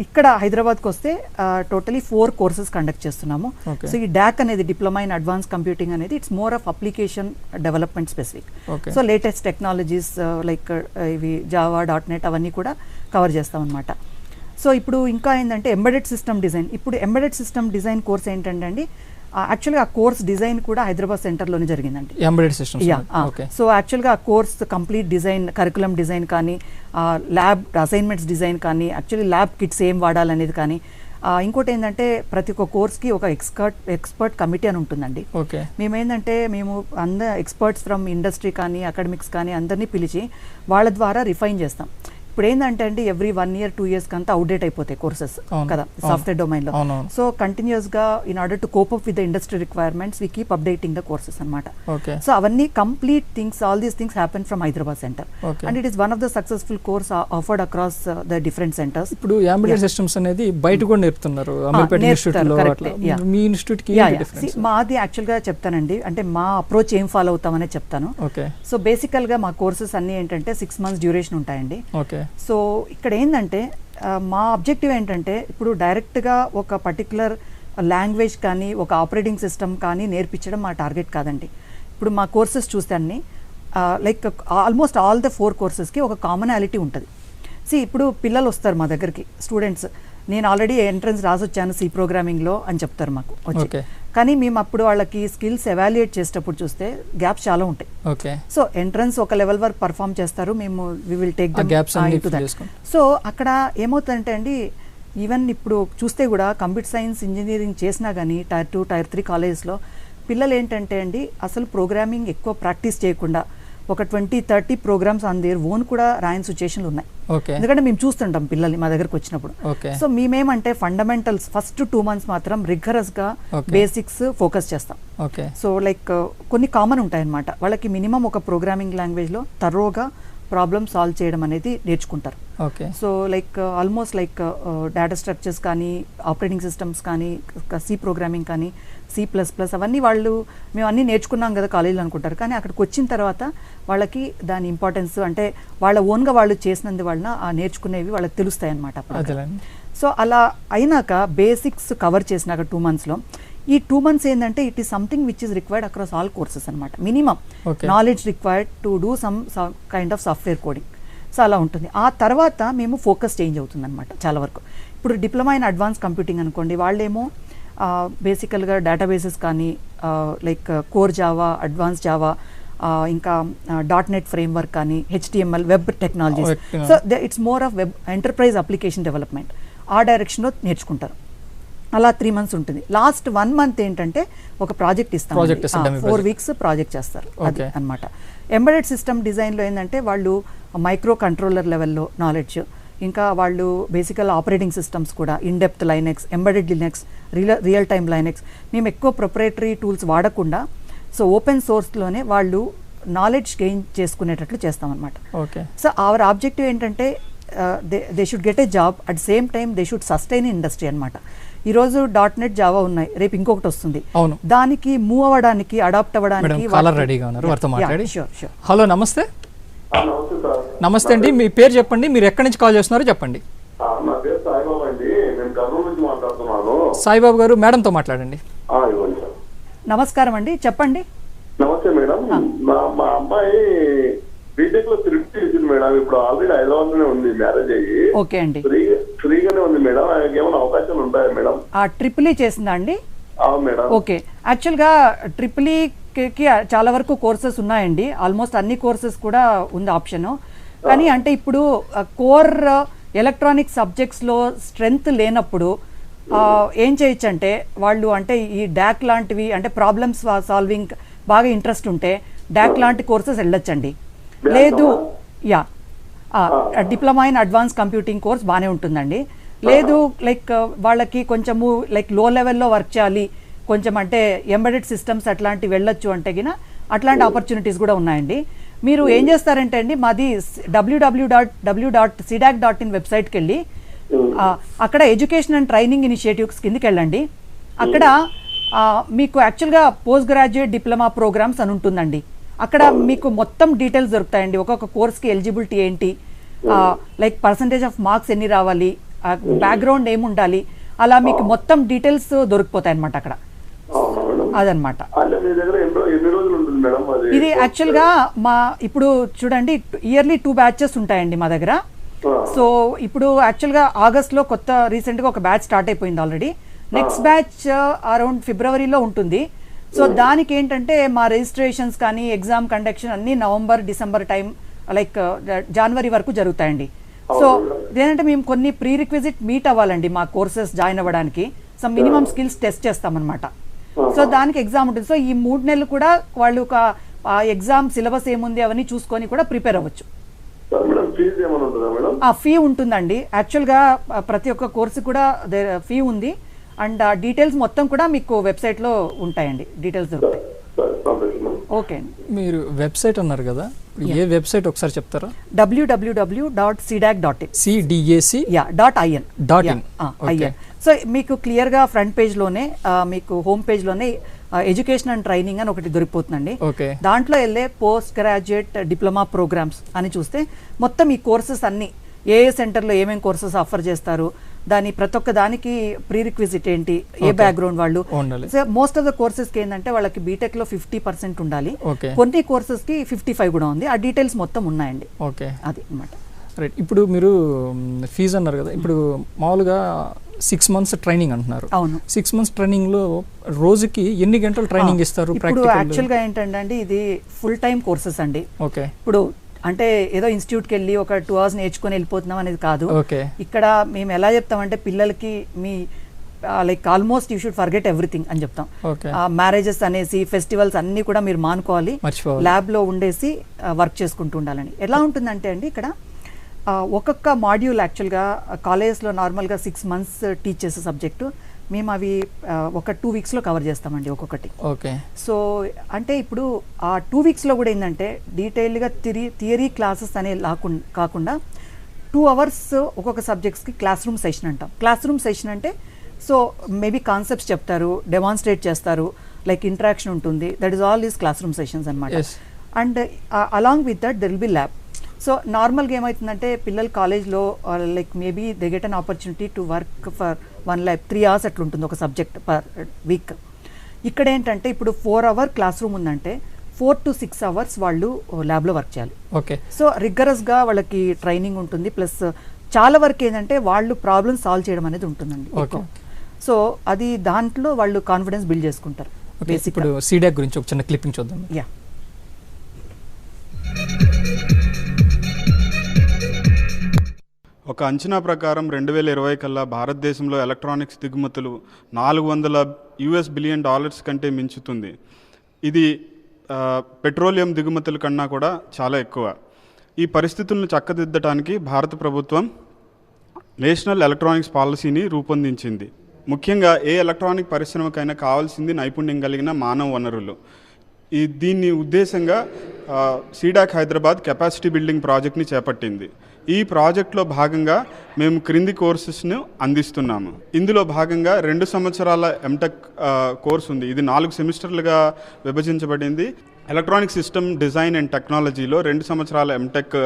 ఇక్కడ హైదరాబాద్కి వస్తే టోటలీ 4 కోర్సెస్ కండక్ట్ చేస్తున్నాము. సో ఈ DAC అనేది డిప్లొమా ఇన్ అడ్వాన్స్ కంప్యూటింగ్ అనేది it's more of application development specific. So latest technologies like ఇవి జావా, .NET అవన్నీ కూడా కవర్ చేస్తాం అనమాట. సో ఇప్పుడు ఇంకా ఏంటంటే ఎంబెడెడ్ సిస్టమ్ డిజైన్. ఇప్పుడు ఎంబెడెడ్ సిస్టమ్ డిజైన్ కోర్స్ ఏంటంటే అండి యాక్చువల్గా ఆ కోర్స్ డిజైన్ కూడా హైదరాబాద్ సెంటర్లోనే జరిగిందండి. సో యాక్చువల్గా ఆ course complete design, curriculum design కానీ, ల్యాబ్ అసైన్మెంట్స్ డిజైన్ కానీ, యాక్చువల్లీ ల్యాబ్ కిట్స్ ఏం వాడాలనేది కానీ, ఇంకోటి ఏంటంటే ప్రతి ఒక్క కోర్స్కి ఒక ఎక్స్పర్ట్ కమిటీ అని ఉంటుందండి. మేమేంటంటే మేము అందరు ఎక్స్పర్ట్స్ ఫ్రమ్ ఇండస్ట్రీ కానీ, అకాడమిక్స్ కానీ అందరినీ పిలిచి వాళ్ళ ద్వారా రిఫైన్ చేస్తాం. ఇప్పుడు ఏంటంటే అండి ఎవ్రీ 1 year 2 years కంతా అవుట్డేట్ అయిపోతాయి కోర్సెస్ కదా సాఫ్ట్వేర్ డొమైన్ లో. సో కంటిన్యూస్ గా in order to cope up with the industry requirements we keep updating the courses అనమాట. సో అవన్నీ complete things, all these things happen from Hyderabad centre and it is one of the successful course offered across the different centres. ఇప్పుడు embedded systems అనేది బయట కూడా నేర్పుతున్నారు. మాది actual గా చెప్తానండి, అంటే మా అప్రోచ్ ఏం ఫాలో అవుతామనే చెప్తాను. సో బేసికల్ గా మా కోర్సెస్ అన్ని ఏంటంటే 6 months డ్యూరేషన్ ఉంటాయండి. సో ఇక్కడ ఏంటంటే మా ఆబ్జెక్టివ్ ఏంటంటే ఇప్పుడు డైరెక్ట్గా ఒక పర్టికులర్ లాంగ్వేజ్ కానీ ఒక ఆపరేటింగ్ సిస్టమ్ కానీ నేర్పించడం మా టార్గెట్ కాదండి. ఇప్పుడు మా కోర్సెస్ చూస్తే అన్ని లైక్ ఆల్మోస్ట్ ఆల్ ద 4 కోర్సెస్కి ఒక కామనాలిటీ ఉంటుంది. ఇప్పుడు పిల్లలు వస్తారు మా దగ్గరికి, స్టూడెంట్స్, నేను ఆల్రెడీ ఎంట్రన్స్ రాసొచ్చాను సి ప్రోగ్రామింగ్లో అని చెప్తారు మాకు వచ్చి. కానీ మేము అప్పుడు వాళ్ళకి స్కిల్స్ ఎవాల్యుయేట్ చేసేటప్పుడు చూస్తే గ్యాప్స్ చాలా ఉంటాయి. సో ఎంట్రన్స్ ఒక లెవెల్ వరకు పర్ఫామ్ చేస్తారు, మేము we will take the gaps. So అక్కడ ఏమవుతుందంటే అండి, ఈవెన్ ఇప్పుడు చూస్తే కూడా కంప్యూటర్ సైన్స్ ఇంజనీరింగ్ చేసినా కానీ Tier 2 Tier 3 కాలేజెస్లో పిల్లలు ఏంటంటే అండి అసలు ప్రోగ్రామింగ్ ఎక్కువ ప్రాక్టీస్ చేయకుండా ఒక 20-30 ప్రోగ్రామ్స్ ఆన్ దేర్ ఓన్ కూడా రాయని సిచ్యుయేషన్లు ఉన్నాయి. ఎందుకంటే మేము చూస్తుంటాం పిల్లల్ని మా దగ్గరకు వచ్చినప్పుడు. సో మేమేమంటే ఫండమెంటల్స్ ఫస్ట్ 2 months మాత్రం రిగరస్గా బేసిక్స్ ఫోకస్ చేస్తాం. సో లైక్ కొన్ని కామన్ ఉంటాయి అన్నమాట. వాళ్ళకి మినిమం ఒక ప్రోగ్రామింగ్ లాంగ్వేజ్లో తరోగా ప్రాబ్లమ్ సాల్వ్ చేయడం అనేది నేర్చుకుంటారు. So like almost like data structures కానీ, ఆపరేటింగ్ సిస్టమ్స్ కానీ, సి ప్రోగ్రామింగ్ కానీ, C++ అవన్నీ మేము అన్నీ నేర్చుకున్నాం కదా కాలేజీలో అనుకుంటారు. కానీ అక్కడికి వచ్చిన తర్వాత వాళ్ళకి దాని ఇంపార్టెన్స్ అంటే వాళ్ళ ఓన్గా వాళ్ళు చేసినందు వలన ఆ నేర్చుకునేవి వాళ్ళకి తెలుస్తాయి అన్నమాట. సో అలా అయినాక బేసిక్స్ కవర్ చేసినాక 2 monthsలో ఈ 2 months ఏంటంటే it is something which is required across all courses అనమాట. Minimum knowledge required to do some kind of software coding. So అలా ఉంటుంది. ఆ తర్వాత మేము ఫోకస్ చేంజ్ అవుతుంది అనమాట చాలా వరకు. ఇప్పుడు డిప్లొమా ఇన్ అడ్వాన్స్ కంప్యూటింగ్ అనుకోండి, వాళ్ళేమో బేసికల్గా డేటాబేసెస్ కానీ like core Java, advance Java, ఇంకా .NET ఫ్రేమ్వర్క్ కానీ, HTML, web technologies. So it's more of web enterprise application development, ఆ డైరెక్షన్లో నేర్చుకుంటారు. అలా 3 months ఉంటుంది. లాస్ట్ 1 month ఏంటంటే ఒక ప్రాజెక్ట్ ఇస్తాం, 4 weeks ప్రాజెక్ట్ చేస్తారు అది అనమాట. ఎంబెడెడ్ సిస్టమ్ డిజైన్లో ఏంటంటే వాళ్ళు మైక్రో కంట్రోలర్ లెవెల్లో నాలెడ్జ్, ఇంకా వాళ్ళు బేసికల్ ఆపరేటింగ్ సిస్టమ్స్ కూడా in depth Linux, embedded Linux, real time Linux, మేము ఎక్కువ ప్రొప్రైటరీ టూల్స్ వాడకుండా సో ఓపెన్ సోర్స్లోనే వాళ్ళు నాలెడ్జ్ గెయిన్ చేసుకునేటట్లు చేస్తామన్నమాట. సో అవర్ ఆబ్జెక్టివ్ ఏంటంటే they should get a job, at same time they should sustain industry అనమాట. ఈరోజు .NET జావా ఉన్నాయి, రేపు ఇంకొకటి వస్తుంది, దానికి మూవ్ అవ్వడానికి, అడాప్ట్ అవ్వడానికి. హలో, నమస్తే. నమస్తే అండి, మీ పేరు చెప్పండి, మీరు ఎక్కడి నుంచి కాల్ చేస్తున్నారో చెప్పండి. సాయిబాబు గారు, మేడంతో మాట్లాడండి. నమస్కారం అండి, చెప్పండి. నమస్తే మేడం, మా అమ్మాయి బీటెక్ లో తిరిగి చేసింది మేడం. ఇప్పుడు ఆల్రెడీ హైదరాబాద్ ఉంది, మ్యారేజ్ అయ్యి. ఓకే అండి, ఫ్రీగానే ఉంది మేడం. ఏమైనా అవకాశాలు ఉంటాయా మేడం? ట్రిపుల్ ఈ చేసిందా అండి? మేడం. ఓకే, యాక్చువల్గా ట్రిపుల్ ఈకి చాలా వరకు కోర్సెస్ ఉన్నాయండి, ఆల్మోస్ట్ అన్ని కోర్సెస్ కూడా ఉంది ఆప్షన్. కానీ అంటే ఇప్పుడు కోర్ ఎలక్ట్రానిక్ సబ్జెక్ట్స్లో స్ట్రెంగ్త్ లేనప్పుడు ఏం చేయొచ్చు అంటే వాళ్ళు అంటే ఈ డాక్ లాంటివి అంటే ప్రాబ్లమ్స్ సాల్వింగ్ బాగా ఇంట్రెస్ట్ ఉంటే డాక్ లాంటి కోర్సెస్ వెళ్ళొచ్చండి. లేదు, diploma in advance computing course బాగానే ఉంటుందండి. లేదు లైక్ వాళ్ళకి కొంచెము లైక్ లో లెవెల్లో వర్క్ చేయాలి, కొంచెం అంటే ఎంబెడెడ్ సిస్టమ్స్ అట్లాంటివి వెళ్ళొచ్చు అంటే గిన అట్లాంటి ఆపర్చునిటీస్ కూడా ఉన్నాయండి. మీరు ఏం చేస్తారంటే అండి, మాది www.cdac.in వెబ్సైట్కి వెళ్ళి అక్కడ ఎడ్యుకేషన్ అండ్ ట్రైనింగ్ ఇనిషియేటివ్స్ కిందకి వెళ్ళండి. అక్కడ మీకు యాక్చువల్గా పోస్ట్ గ్రాడ్యుయేట్ డిప్లొమా ప్రోగ్రామ్స్ అని ఉంటుందండి. అక్కడ మీకు మొత్తం డీటెయిల్స్ దొరుకుతాయండి, ఒక్కొక్క కోర్స్కి ఎలిజిబిలిటీ ఏంటి, లైక్ పర్సంటేజ్ ఆఫ్ మార్క్స్ ఎన్ని రావాలి, బ్యాక్గ్రౌండ్ ఏముండాలి, అలా మీకు మొత్తం డీటెయిల్స్ దొరికిపోతాయి అనమాట అక్కడ. అదనమాట. ఇది యాక్చువల్గా మా ఇప్పుడు చూడండి ఇయర్లీ 2 batches ఉంటాయండి మా దగ్గర. సో ఇప్పుడు యాక్చువల్గా ఆగస్ట్లో రీసెంట్గా ఒక బ్యాచ్ స్టార్ట్ అయిపోయింది ఆల్రెడీ. నెక్స్ట్ బ్యాచ్ అరౌండ్ ఫిబ్రవరిలో ఉంటుంది. సో దానికి ఏంటంటే మా రిజిస్ట్రేషన్స్ కానీ ఎగ్జామ్ కండక్షన్ అన్నీ నవంబర్, డిసెంబర్ టైం లైక్ జనవరి వరకు జరుగుతాయండి. సో ఏంటంటే మేము కొన్ని ప్రీ రిక్విజిట్ మీట్ అవ్వాలండి మా కోర్సెస్ జాయిన్ అవ్వడానికి. సో మినిమం స్కిల్స్ టెస్ట్ చేస్తామన్నమాట. సో దానికి ఎగ్జామ్ ఉంటుంది. సో ఈ 3 నెలలు కూడా వాళ్ళు ఒక ఎగ్జామ్ సిలబస్ ఏముంది అవన్నీ చూసుకొని కూడా ప్రిపేర్ అవ్వచ్చు. ఫీ ఉంటుందండి, యాక్చువల్గా ప్రతి ఒక్క కోర్సు కూడా ఫీ ఉంది. అండ్ డీటెయిల్స్ మొత్తం కూడా మీకు వెబ్సైట్లో ఉంటాయండి, డీటెయిల్స్ దొరుకుతాయి. ఓకే అండి, మీరు వెబ్సైట్ అన్నారు కదా, ఏ వెబ్సైట్ ఒకసారి చెప్తారా? www.cdac.in. సో మీకు క్లియర్గా ఫ్రంట్ పేజ్లోనే మీకు హోమ్ పేజ్లోనే ఎడ్యుకేషన్ అండ్ ట్రైనింగ్ అని ఒకటి దొరికిపోతుందండి. దాంట్లో వెళ్ళే పోస్ట్ గ్రాడ్యుయేట్ డిప్లొమా ప్రోగ్రామ్స్ అని చూస్తే మొత్తం ఈ కోర్సెస్ అన్ని ఏ సెంటర్లో ఏమేమి కోర్సెస్ ఆఫర్ చేస్తారు, దాని ప్రతి ఒక్క దానికి ప్రీ రిక్విజిట్ ఏంటి, ఏ బ్యాక్గ్రౌండ్ వాళ్ళు. మోస్ట్ ఆఫ్ ద కోర్సెస్కి ఏంటంటే వాళ్ళకి బీటెక్లో 50% ఉండాలి, కొన్ని కోర్సెస్కి 55 కూడా ఉంది. ఆ డీటెయిల్స్ మొత్తం ఉన్నాయండి. ఓకే, అది అనమాట. రైట్. ఇప్పుడు మీరు ఫీజు అన్నారు కదా, ఇప్పుడు మామూలుగా 6 months ట్రైనింగ్ అంటున్నారు. అవును, 6 months ట్రైనింగ్లో రోజుకి ఎన్ని గంటలు ట్రైనింగ్ ఇస్తారు? ఇప్పుడు యాక్చువల్గా ఏంటంటే అండి, ఇది ఫుల్ టైం కోర్సెస్ అండి. ఓకే, ఇప్పుడు అంటే ఏదో ఇన్స్టిట్యూట్కి వెళ్ళి ఒక 2 hours నేర్చుకొని వెళ్ళిపోతున్నాం అనేది కాదు. ఇక్కడ మేము ఎలా చెప్తామంటే పిల్లలకి మీ like almost you should forget everything అని చెప్తాం. మ్యారేజెస్ అనేసి ఫెస్టివల్స్ అన్నీ కూడా మీరు మానుకోవాలి, ల్యాబ్లో ఉండేసి వర్క్ చేసుకుంటూ ఉండాలని. ఎలా ఉంటుందంటే అండి, ఇక్కడ ఒక్కొక్క మాడ్యూల్ యాక్చువల్గా కాలేజెస్లో నార్మల్గా 6 months టీచ్ చేసే సబ్జెక్టు మేము అవి ఒక 2 weeksలో కవర్ చేస్తామండి ఒక్కొక్కటి. ఓకే, సో అంటే ఇప్పుడు ఆ 2 weeksలో కూడా ఏంటంటే డీటెయిల్డ్గా థియరీ క్లాసెస్ అనే కాకుండా 2 hours ఒక్కొక్క సబ్జెక్ట్స్కి క్లాస్ రూమ్ సెషన్ అంటాం. క్లాస్ రూమ్ సెషన్ అంటే సో మేబీ కాన్సెప్ట్స్ చెప్తారు, డెమాన్స్ట్రేట్ చేస్తారు, లైక్ ఇంటరాక్షన్ ఉంటుంది. That is all these classroom sessions అనమాట. And along with that there will be lab. So నార్మల్గా ఏమవుతుందంటే పిల్లలు కాలేజ్లో like maybe they get an opportunity to work for 1 lab 3 hours అట్లా ఉంటుంది ఒక సబ్జెక్ట్ పర్ వీక్. ఇక్కడ ఏంటంటే ఇప్పుడు 4 hour క్లాస్ రూమ్ ఉందంటే 4 to 6 hours వాళ్ళు ల్యాబ్లో వర్క్ చేయాలి. ఓకే, సో రిగరస్గా వాళ్ళకి ట్రైనింగ్ ఉంటుంది. ప్లస్ చాలా వరకు ఏంటంటే వాళ్ళు ప్రాబ్లమ్స్ సాల్వ్ చేయడం అనేది ఉంటుందండి. సో అది దాంట్లో వాళ్ళు కాన్ఫిడెన్స్ బిల్డ్ చేసుకుంటారు. ఇప్పుడు సీడాక్ గురించి ఒక చిన్న క్లిప్పింగ్ చూద్దాం. యా, ఒక అంచనా ప్రకారం 2020 కల్లా భారతదేశంలో ఎలక్ట్రానిక్స్ దిగుమతులు $400 బిలియన్ కంటే మించుతుంది. ఇది పెట్రోలియం దిగుమతుల కన్నా కూడా చాలా ఎక్కువ. ఈ పరిస్థితులను చక్కదిద్దడానికి భారత ప్రభుత్వం నేషనల్ ఎలక్ట్రానిక్స్ పాలసీని రూపొందించింది. ముఖ్యంగా ఏ ఎలక్ట్రానిక్ పరిశ్రమకైనా కావాల్సింది నైపుణ్యం కలిగిన మానవ వనరులు. దీన్ని ఉద్దేశంగా సీడాక్ హైదరాబాద్ కెపాసిటీ బిల్డింగ్ ప్రాజెక్ట్ని చేపట్టింది. ఈ ప్రాజెక్ట్లో భాగంగా మేము క్రింది కోర్సెస్ను అందిస్తున్నాము. ఇందులో భాగంగా 2 సంవత్సరాల ఎంటెక్ కోర్స్ ఉంది. ఇది 4 సెమిస్టర్లుగా విభజించబడింది. ఎలక్ట్రానిక్ సిస్టమ్ డిజైన్ అండ్ టెక్నాలజీలో 2 సంవత్సరాల ఎంటెక్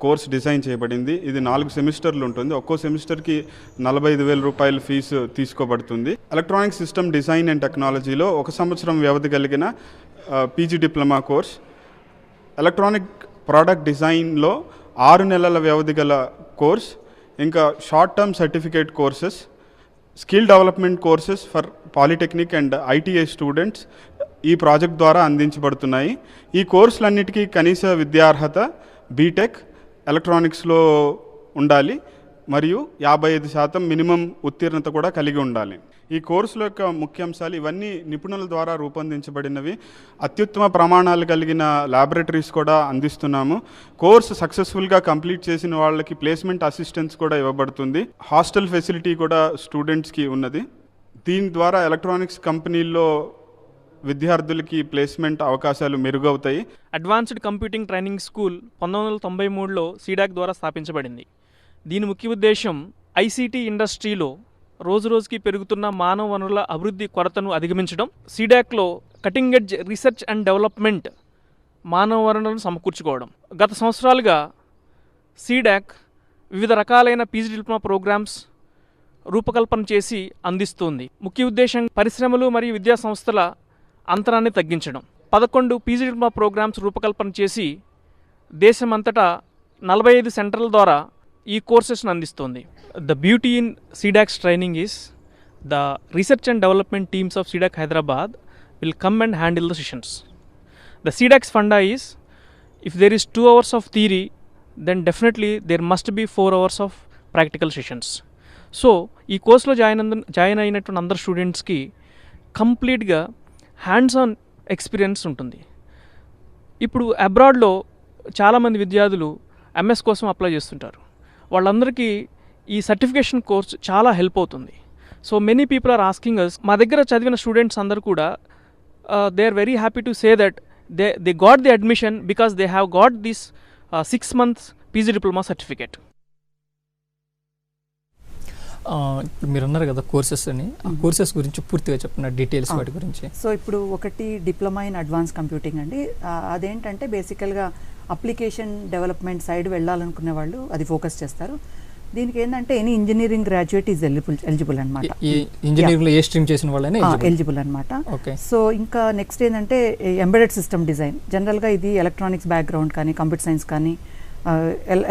కోర్స్ డిజైన్ చేయబడింది. ఇది 4 సెమిస్టర్లు ఉంటుంది. ఒక్కో సెమిస్టర్కి $45,000 ఫీజు తీసుకోబడుతుంది. ఎలక్ట్రానిక్ సిస్టమ్ డిజైన్ అండ్ టెక్నాలజీలో 1 సంవత్సరం వ్యవధి కలిగిన PG diploma course, electronic product డిజైన్లో 6 నెలల వ్యవధి గల కోర్స్, ఇంకా short term certificate courses, skill development courses for polytechnic and ITI students ఈ ప్రాజెక్ట్ ద్వారా అందించబడుతున్నాయి. ఈ కోర్సులన్నిటికీ కనీస విద్యార్హత బీటెక్ ఎలక్ట్రానిక్స్లో ఉండాలి మరియు 55% మినిమం ఉత్తీర్ణత కూడా కలిగి ఉండాలి. ఈ కోర్సుల యొక్క ముఖ్యాంశాలు ఇవన్నీ నిపుణుల ద్వారా రూపొందించబడినవి. అత్యుత్తమ ప్రమాణాలు కలిగిన ల్యాబొరేటరీస్ కూడా అందిస్తున్నాము. కోర్సు సక్సెస్ఫుల్గా కంప్లీట్ చేసిన వాళ్ళకి ప్లేస్మెంట్ అసిస్టెన్స్ కూడా ఇవ్వబడుతుంది. హాస్టల్ ఫెసిలిటీ కూడా స్టూడెంట్స్కి ఉన్నది. దీని ద్వారా ఎలక్ట్రానిక్స్ కంపెనీల్లో విద్యార్థులకి ప్లేస్మెంట్ అవకాశాలు మెరుగవుతాయి. అడ్వాన్స్డ్ కంప్యూటింగ్ ట్రైనింగ్ స్కూల్ 1993లో సీడాక్ ద్వారా స్థాపించబడింది. దీని ముఖ్య ఉద్దేశం ఐసీటీ ఇండస్ట్రీలో రోజురోజుకి పెరుగుతున్న మానవ వనరుల అభివృద్ధి కొరతను అధిగమించడం. సీడాక్లో cutting edge research and development మానవ వనరులను సమకూర్చుకోవడం. గత సంవత్సరాలుగా సీడాక్ వివిధ రకాలైన పీజీ డిప్లొమా ప్రోగ్రామ్స్ రూపకల్పన చేసి అందిస్తుంది. ముఖ్య ఉద్దేశం పరిశ్రమలు మరియు విద్యా సంస్థల అంతరాన్ని తగ్గించడం. 11 పీజీ డిప్లొమా ప్రోగ్రామ్స్ రూపకల్పన చేసి దేశమంతటా 45 సెంటర్ల ద్వారా ఈ కోర్సెస్ను అందిస్తుంది. The beauty in CDAC's training is the research and development teams of CDAC Hyderabad will come and handle the sessions. The CDAC's funda is if there is 2 hours of theory then definitely there must be 4 hours of practical sessions. So ఈ కోర్సులో join అయినటువంటి అందరు స్టూడెంట్స్కి కంప్లీట్గా hands on experience ఉంటుంది. ఇప్పుడు అబ్రాడ్లో చాలామంది విద్యార్థులు ఎంఎస్ కోసం అప్లై చేస్తుంటారు. వాళ్ళందరికీ ఈ సర్టిఫికేషన్ కోర్స్ చాలా హెల్ప్ అవుతుంది. So many people are asking us, మా దగ్గర చదివిన స్టూడెంట్స్ అందరూ కూడా they are very happy to say that they got the admission because they have got this 6 months PG diploma certificate. ఇప్పుడు మీరు అన్నారు కదా కోర్సెస్ అని, ఆ కోర్సెస్ గురించి పూర్తిగా చెప్పిన డీటెయిల్స్ వాటి గురించి. సో ఇప్పుడు ఒకటి డిప్లొమా ఇన్ అడ్వాన్స్ కంప్యూటింగ్ అండి. అదేంటంటే బేసికల్గా అప్లికేషన్ డెవలప్మెంట్ సైడ్ వెళ్ళాలనుకునే వాళ్ళు అది ఫోకస్ చేస్తారు. దీనికి ఏంటంటే any engineering graduate is eligible అనమాట. ఈ ఇంజనీరింగ్లో ఏ స్ట్రీమ్ చేసిన వాళ్ళని ఎలిజిబుల్ అనమాట. ఓకే. సో ఇంకా నెక్స్ట్ ఏంటంటే ఎంబెడెడ్ సిస్టమ్ డిజైన్. జనరల్గా ఇది ఎలక్ట్రానిక్స్ బ్యాక్గ్రౌండ్ కానీ కంప్యూటర్ సైన్స్ కానీ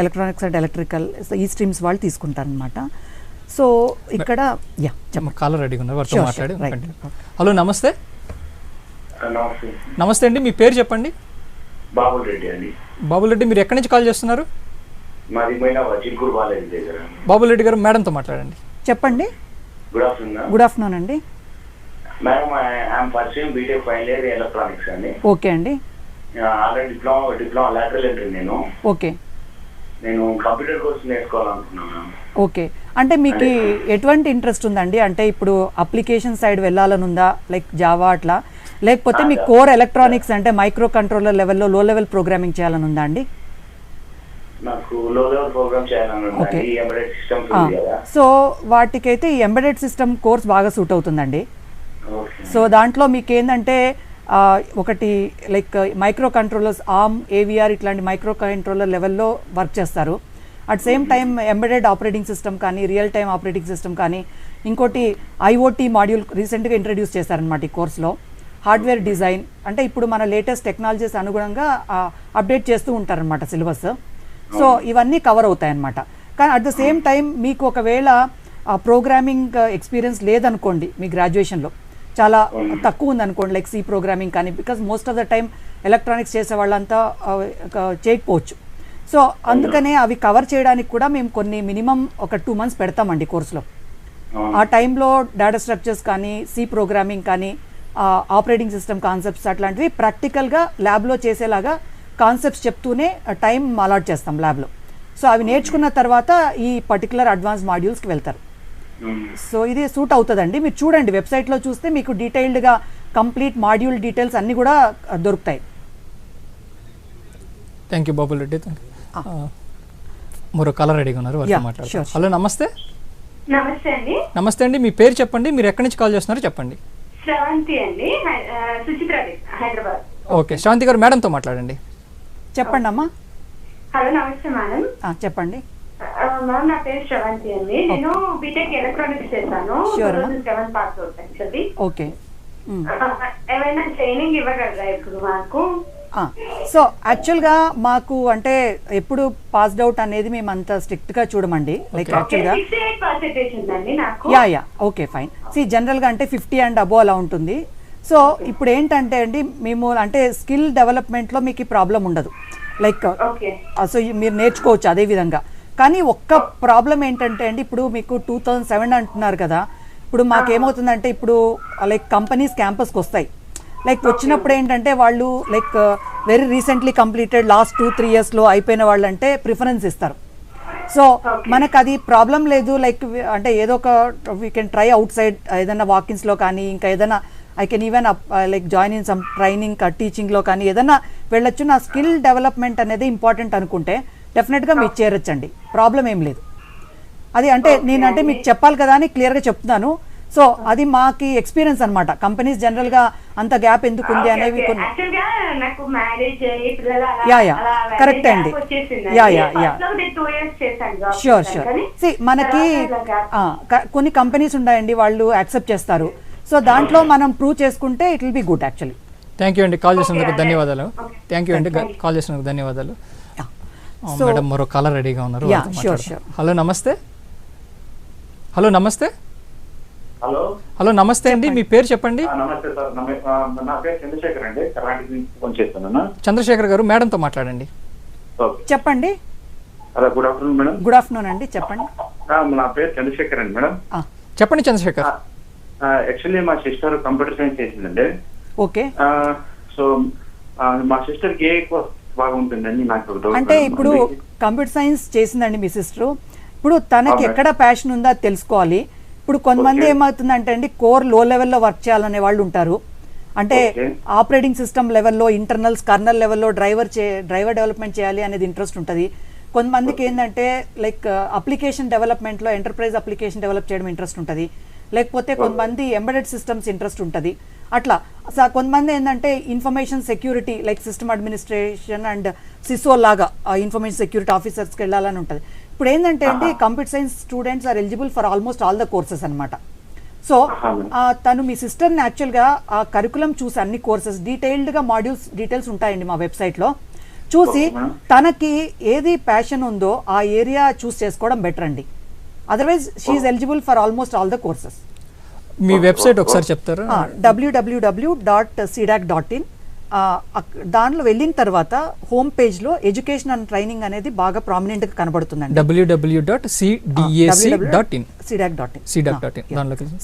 ఎలక్ట్రానిక్స్ అండ్ ఎలక్ట్రికల్ ఈ స్ట్రీమ్స్ వాళ్ళు తీసుకుంటారనమాట. సో ఇక్కడ కాలర్ రెడీగా ఉన్నారు, వారితో మాట్లాడి. హలో, నమస్తే. నమస్తే అండి, మీ పేరు చెప్పండి. బాబురెడ్డి అండి. బాబురెడ్డి, మీరు ఎక్కడి నుంచి కాల్ చేస్తున్నారు? బాబురెడ్డి గారు, మేడంతో మాట్లాడండి. చెప్పండి. గుడ్ ఆఫ్టర్నూన్ అండి. Madam, I'm pursuing BTech final year electronics అండి. ఓకే అండి. Already diploma lateral entry okay. నేను కంప్యూటర్ కోర్స్ నేర్చుకోవాలనుకున్నాను. ఓకే. అంటే మీకు ఎటువంటి ఇంట్రెస్ట్ ఉందండి? అంటే ఇప్పుడు అప్లికేషన్ సైడ్ వెళ్ళాలని ఉందా, లైక్ జావా అట్లా, లేకపోతే మీ కోర్ ఎలక్ట్రానిక్స్ అంటే మైక్రో కంట్రోలర్ లెవెల్లో లో లెవెల్ ప్రోగ్రామింగ్ చేయాలని ఉందా అండి? నాకు లో లెవెల్ ప్రోగ్రామ్ చేయాలని ఉంది. ఎంబెడెడ్ సిస్టమ్స్ ఉంది కదా, సో వాటికైతే ఈ ఎంబెడెడ్ సిస్టమ్ కోర్స్ బాగా సూట్ అవుతుందండి. సో దాంట్లో మీకు ఏంటంటే ఒకటి like micro controllers, arm, AVR ఇట్లాంటి మైక్రో కంట్రోలర్ లెవెల్లో వర్క్ చేస్తారు. At same time embedded operating system కానీ, రియల్ టైమ్ ఆపరేటింగ్ సిస్టమ్ కానీ, ఇంకోటి ఐఓటీ మాడ్యూల్ రీసెంట్గా ఇంట్రడ్యూస్ చేశారనమాట ఈ కోర్స్లో. హార్డ్వేర్ డిజైన్ అంటే ఇప్పుడు మన లేటెస్ట్ టెక్నాలజీస్ అనుగుణంగా అప్డేట్ చేస్తూ ఉంటారనమాట సిలబస్. సో ఇవన్నీ కవర్ అవుతాయన్నమాట. కానీ అట్ ద సేమ్ టైం మీకు ఒకవేళ ప్రోగ్రామింగ్ ఎక్స్పీరియన్స్ లేదనుకోండి, మీ గ్రాడ్యుయేషన్లో చాలా తక్కువ ఉందనుకోండి, లైక్ సి ప్రోగ్రామింగ్ కానీ, because most of the time electronics చేసే వాళ్ళంతా చేయకపోవచ్చు. సో అందుకనే అవి కవర్ చేయడానికి కూడా మేము కొన్ని మినిమం ఒక 2 months పెడతామండి కోర్సులో. ఆ టైంలో డేటా స్ట్రక్చర్స్ కానీ, సి ప్రోగ్రామింగ్ కానీ, ఆపరేటింగ్ సిస్టమ్ కాన్సెప్ట్స్ అట్లాంటివి ప్రాక్టికల్గా ల్యాబ్లో చేసేలాగా కాన్సెప్ట్స్ చెప్తూనే టైం అలాట్ చేస్తాం ల్యాబ్లో. సో అవి నేర్చుకున్న తర్వాత ఈ పర్టికులర్ అడ్వాన్స్ మాడ్యూల్స్కి వెళ్తారు. సో ఇది సూట్ అవుతుందండి. మీరు చూడండి, వెబ్సైట్లో చూస్తే మీకు డీటెయిల్డ్గా కంప్లీట్ మాడ్యూల్ డీటెయిల్స్ అన్నీ కూడా దొరుకుతాయి. Thank you Babureddy. మరో కాలర్ రెడీగా ఉన్నారు, వారితో మాట్లాడతారు. హలో, నమస్తే. నమస్తే అండి. నమస్తే అండి, మీ పేరు చెప్పండి, మీరు ఎక్కడి నుంచి కాల్ చేస్తున్నారో చెప్పండి. శ్రవంతి అండి, సుచిత్ర, హైదరాబాద్. ఓకే, శ్రవంతి గారు, మేడంతో మాట్లాడండి. చెప్పండి అమ్మా. హలో, నమస్తే మేడం. చెప్పండి మ్యామ్, నా పేరు శ్రవంతి అండి. నేను బీటెక్ ఎలక్ట్రానిక్స్ చేశాను. 2007 పాస్ అవుట్ యాక్చువల్లీ. ఓకే. ఏమైనా ట్రైనింగ్ ఇవ్వగలరా ఇప్పుడు మాకు? సో యాక్చువల్గా మాకు అంటే ఎప్పుడు పాస్డ్ అవుట్ అనేది మేము అంత స్ట్రిక్ట్గా చూడమండి. లైక్ యాక్చువల్గా యా ఓకే ఫైన్. జనరల్గా అంటే 50 and above అలా ఉంటుంది. సో ఇప్పుడు ఏంటంటే అండి, మేము అంటే స్కిల్ డెవలప్మెంట్లో మీకు ఈ ప్రాబ్లం ఉండదు. లైక్ సో మీరు నేర్చుకోవచ్చు అదే విధంగా. కానీ ఒక్క ప్రాబ్లం ఏంటంటే అండి, ఇప్పుడు మీకు 2007 అంటున్నారు కదా, ఇప్పుడు మాకేమవుతుందంటే ఇప్పుడు లైక్ కంపెనీస్ క్యాంపస్కి వస్తాయి. లైక్ వచ్చినప్పుడు ఏంటంటే వాళ్ళు like very recently completed last 2-3 yearsలో అయిపోయిన వాళ్ళు అంటే ప్రిఫరెన్స్ ఇస్తారు. సో మనకు అది ప్రాబ్లం లేదు. లైక్ అంటే ఏదో ఒక we can try outside ఏదైనా వాకిన్స్లో కానీ, ఇంకా ఏదైనా I can even like join in some training టీచింగ్లో కానీ ఏదైనా వెళ్ళొచ్చు. నా స్కిల్ డెవలప్మెంట్ అనేది ఇంపార్టెంట్ అనుకుంటే డెఫినెట్గా మీకు చేరొచ్చండి, ప్రాబ్లం ఏం లేదు. అది అంటే నేనంటే మీకు చెప్పాలి కదా అని క్లియర్గా చెప్తున్నాను. సో అది మాకి ఎక్స్పీరియన్స్ అనమాట. కంపెనీస్ జనరల్ గా అంత గ్యాప్ ఎందుకు ఉంది అనేవి కరెక్ట్ అండి. షూర్ మనకి కొన్ని కంపెనీస్ ఉన్నాయండి, వాళ్ళు యాక్సెప్ట్ చేస్తారు. సో దాంట్లో మనం ప్రూవ్ చేసుకుంటే it will be good actually. Thank you అండి, కాల్ చేసినందుకు ధన్యవాదాలు. థ్యాంక్ యూ అండి, కాల్ చేసినందుకు ధన్యవాదాలు. మేడం, మరో కాలర్ రెడీగా ఉన్నారు. Hello, namaste. Hello, namaste. Hello, namaste అండి, మీ పేరు చెప్పండి. నమస్తే సార్, నా పేరు చంద్రశేఖర్ అండి, కర్ణాటక నుంచి ఫోన్ చేస్తున్నాను. చంద్రశేఖర్ గారు, మేడంతో మాట్లాడండి. చెప్పండి. Hello, good afternoon madam. Good afternoon అండి, చెప్పండి. నా పేరు చంద్రశేఖర్ అండి మేడం. చెప్పండి చంద్రశేఖర్. యాక్చువల్లీ మా సిస్టర్ కంప్యూటర్ సైన్స్ చేసిందండి. ఓకే. సో మా సిస్టర్ ఏ కోర్స్ బాగుంటుందండి నాకు? అంటే ఇప్పుడు కంప్యూటర్ సైన్స్ చేసిందండి మీ సిస్టర్. ఇప్పుడు తనకి ఎక్కడ ప్యాషన్ ఉందో అది తెలుసుకోవాలి. ఇప్పుడు కొంతమంది ఏమవుతుందంటే అండి, కోర్ లో లెవెల్లో వర్క్ చేయాలనే వాళ్ళు ఉంటారు. అంటే ఆపరేటింగ్ సిస్టమ్ లెవెల్లో, ఇంటర్నల్స్, కర్నల్ లెవెల్లో డ్రైవర్ డెవలప్మెంట్ చేయాలి అనేది ఇంట్రెస్ట్ ఉంటుంది. కొంతమందికి ఏంటంటే లైక్ అప్లికేషన్ డెవలప్మెంట్లో ఎంటర్ప్రైజ్ అప్లికేషన్ డెవలప్ చేయడం ఇంట్రెస్ట్ ఉంటుంది, లేకపోతే కొంతమంది ఎంబెడెడ్ సిస్టమ్స్ ఇంట్రెస్ట్ ఉంటుంది. అట్లా కొంతమంది ఏంటంటే information security like system administration and CISO లాగా ఇన్ఫర్మేషన్ సెక్యూరిటీ ఆఫీసర్స్కి వెళ్ళాలని ఉంటుంది. ఇప్పుడు ఏంటంటే అండి computer science students are eligible for almost all the courses అనమాట. సో తను మీ సిస్టర్ని యాక్చువల్గా ఆ కరికులం చూసి అన్ని కోర్సెస్ డీటెయిల్డ్గా మాడ్యూల్స్ డీటెయిల్స్ ఉంటాయండి మా వెబ్సైట్లో, చూసి తనకి ఏది ప్యాషన్ ఉందో ఆ ఏరియా చూస్ చేసుకోవడం బెటర్ అండి. Otherwise she eligible for almost all the courses. మీ వెబ్సైట్ ఒకసారి చెప్తారా? www.cdac.in. దాంట్లో వెళ్ళిన తర్వాత హోమ్ పేజ్లో ఎడ్యుకేషన్ అండ్ ట్రైనింగ్ అనేది బాగా ప్రామినెంట్గా కనబడుతుందండి. www.cdac.in.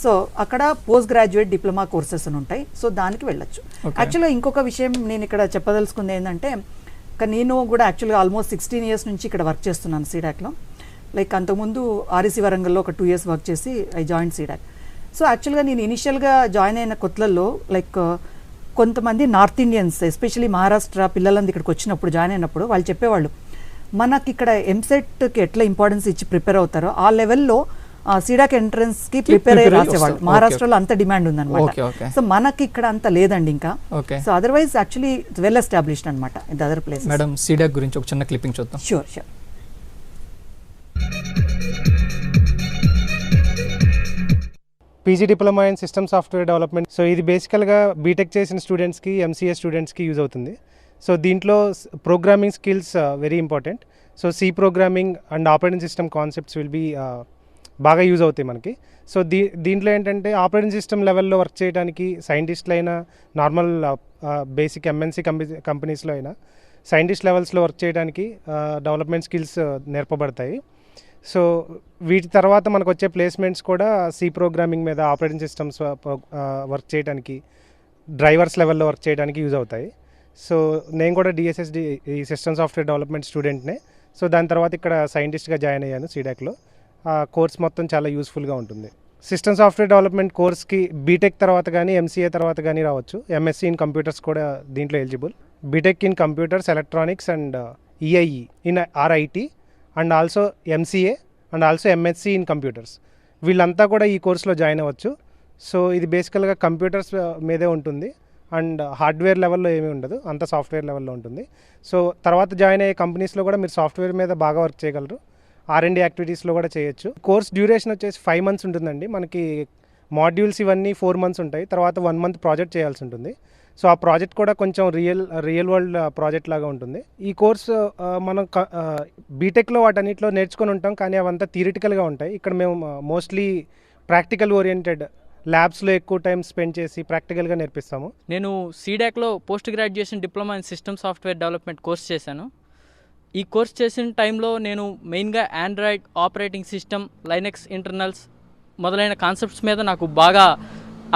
సో అక్కడ పోస్ట్ గ్రాడ్యుయేట్ డిప్లొమా కోర్సెస్ అని ఉంటాయి. సో దానికి వెళ్ళొచ్చు. యాక్చువల్గా ఇంకొక విషయం నేను ఇక్కడ చెప్పదలుచుకుంది ఏంటంటే, నేను కూడా యాక్చువల్గా ఆల్మోస్ట్ 16 years నుంచి ఇక్కడ వర్క్ చేస్తున్నాను సీడాక్లో. లైక్ అంతకుముందు ఆర్ఈసీ వరంగల్లో ఒక 2 years వర్క్ చేసి ఐ జాయిన్ సీడాక్. సో యాక్చువల్గా నేను ఇనిషియల్గా జాయిన్ అయిన కొత్తలలో లైక్ కొంతమంది నార్త్ ఇండియన్స్ ఎస్పెషలీ మహారాష్ట్ర పిల్లలంది ఇక్కడికి వచ్చినప్పుడు జాయిన్ అయినప్పుడు వాళ్ళు చెప్పేవాళ్ళు, మనకి ఇక్కడ ఎంసెట్కి ఎట్లా ఇంపార్టెన్స్ ఇచ్చి ప్రిపేర్ అవుతారో ఆ లెవెల్లో సీడాక్ ఎంట్రన్స్కి ప్రిపేర్ అయ్యి రాసేవాళ్ళు. మహారాష్ట్రలో అంత డిమాండ్ ఉందన్నమాట. సో మనకి ఇక్కడ అంత లేదండి ఇంకా. So otherwise actually well established అనమాట in other place. Madam CDAC గురించి ఒక చిన్న క్లిప్పింగ్ చూద్దాం. Sure. PG diploma in system software development. So ఇది బేసికల్గా బీటెక్ చేసిన స్టూడెంట్స్కి, ఎంసీఏ స్టూడెంట్స్కి యూజ్ అవుతుంది. సో దీంట్లో programming skills very important. So C programming and operating system concepts will be బాగా యూజ్ అవుతాయి మనకి. సో దీంట్లో ఏంటంటే ఆపరేటింగ్ సిస్టమ్ లెవెల్లో వర్క్ చేయడానికి సైంటిస్టులు అయినా, నార్మల్ బేసిక్ ఎంఎన్సీ కంపెనీస్లో అయినా సైంటిస్ట్ లెవెల్స్లో వర్క్ చేయడానికి డెవలప్మెంట్ స్కిల్స్ నేర్పబడతాయి. సో వీటి తర్వాత మనకు వచ్చే ప్లేస్మెంట్స్ కూడా సి ప్రోగ్రామింగ్ మీద, ఆపరేటింగ్ సిస్టమ్స్ వర్క్ చేయడానికి, డ్రైవర్స్ లెవెల్లో వర్క్ చేయడానికి యూజ్ అవుతాయి. సో నేను కూడా డిఎస్ఎస్డి ఈ సిస్టమ్ సాఫ్ట్వేర్ డెవలప్మెంట్ స్టూడెంట్నే. సో దాని తర్వాత ఇక్కడ సైంటిస్ట్గా జాయిన్ అయ్యాను సీడాక్లో. ఆ కోర్స్ మొత్తం చాలా యూస్ఫుల్గా ఉంటుంది. సిస్టమ్ సాఫ్ట్వేర్ డెవలప్మెంట్ కోర్స్కి బీటెక్ తర్వాత కానీ, ఎంసీఏ తర్వాత కానీ రావచ్చు. ఎంఎస్సీ ఇన్ కంప్యూటర్స్ కూడా దీంట్లో eligible. BTech in computers, electronics and EIE in RIT and also MCA and also MSc in computers, వీళ్ళంతా కూడా ఈ కోర్సులో జాయిన్ అవ్వచ్చు. సో ఇది బేసికల్గా కంప్యూటర్స్ మీదే ఉంటుంది అండ్ హార్డ్వేర్ లెవెల్లో ఏమీ ఉండదు, అంతా సాఫ్ట్వేర్ లెవెల్లో ఉంటుంది. సో తర్వాత జాయిన్ అయ్యే కంపెనీస్లో కూడా మీరు సాఫ్ట్వేర్ మీద బాగా వర్క్ చేయగలరు. R&D యాక్టివిటీస్లో కూడా చేయొచ్చు. కోర్స్ డ్యూరేషన్ వచ్చేసి 5 months ఉంటుందండి. మనకి మాడ్యూల్స్ ఇవన్నీ 4 months ఉంటాయి. తర్వాత 1 month ప్రాజెక్ట్ చేయాల్సి ఉంటుంది. సో ఆ ప్రాజెక్ట్ కూడా కొంచెం రియల్ వరల్డ్ ప్రాజెక్ట్ లాగా ఉంటుంది. ఈ కోర్సు మనం బీటెక్లో వాటన్నిటిలో నేర్చుకొని ఉంటాం, కానీ అవంతా థియరిటికల్గా ఉంటాయి. ఇక్కడ మేము మోస్ట్లీ ప్రాక్టికల్ ఓరియంటెడ్ ల్యాబ్స్లో ఎక్కువ టైం స్పెండ్ చేసి ప్రాక్టికల్గా నేర్పిస్తాము. నేను సీడాక్లో post graduation diploma in system software development course చేశాను. ఈ కోర్స్ చేసిన టైంలో నేను మెయిన్గా Android operating system, Linux internals మొదలైన కాన్సెప్ట్స్ మీద నాకు బాగా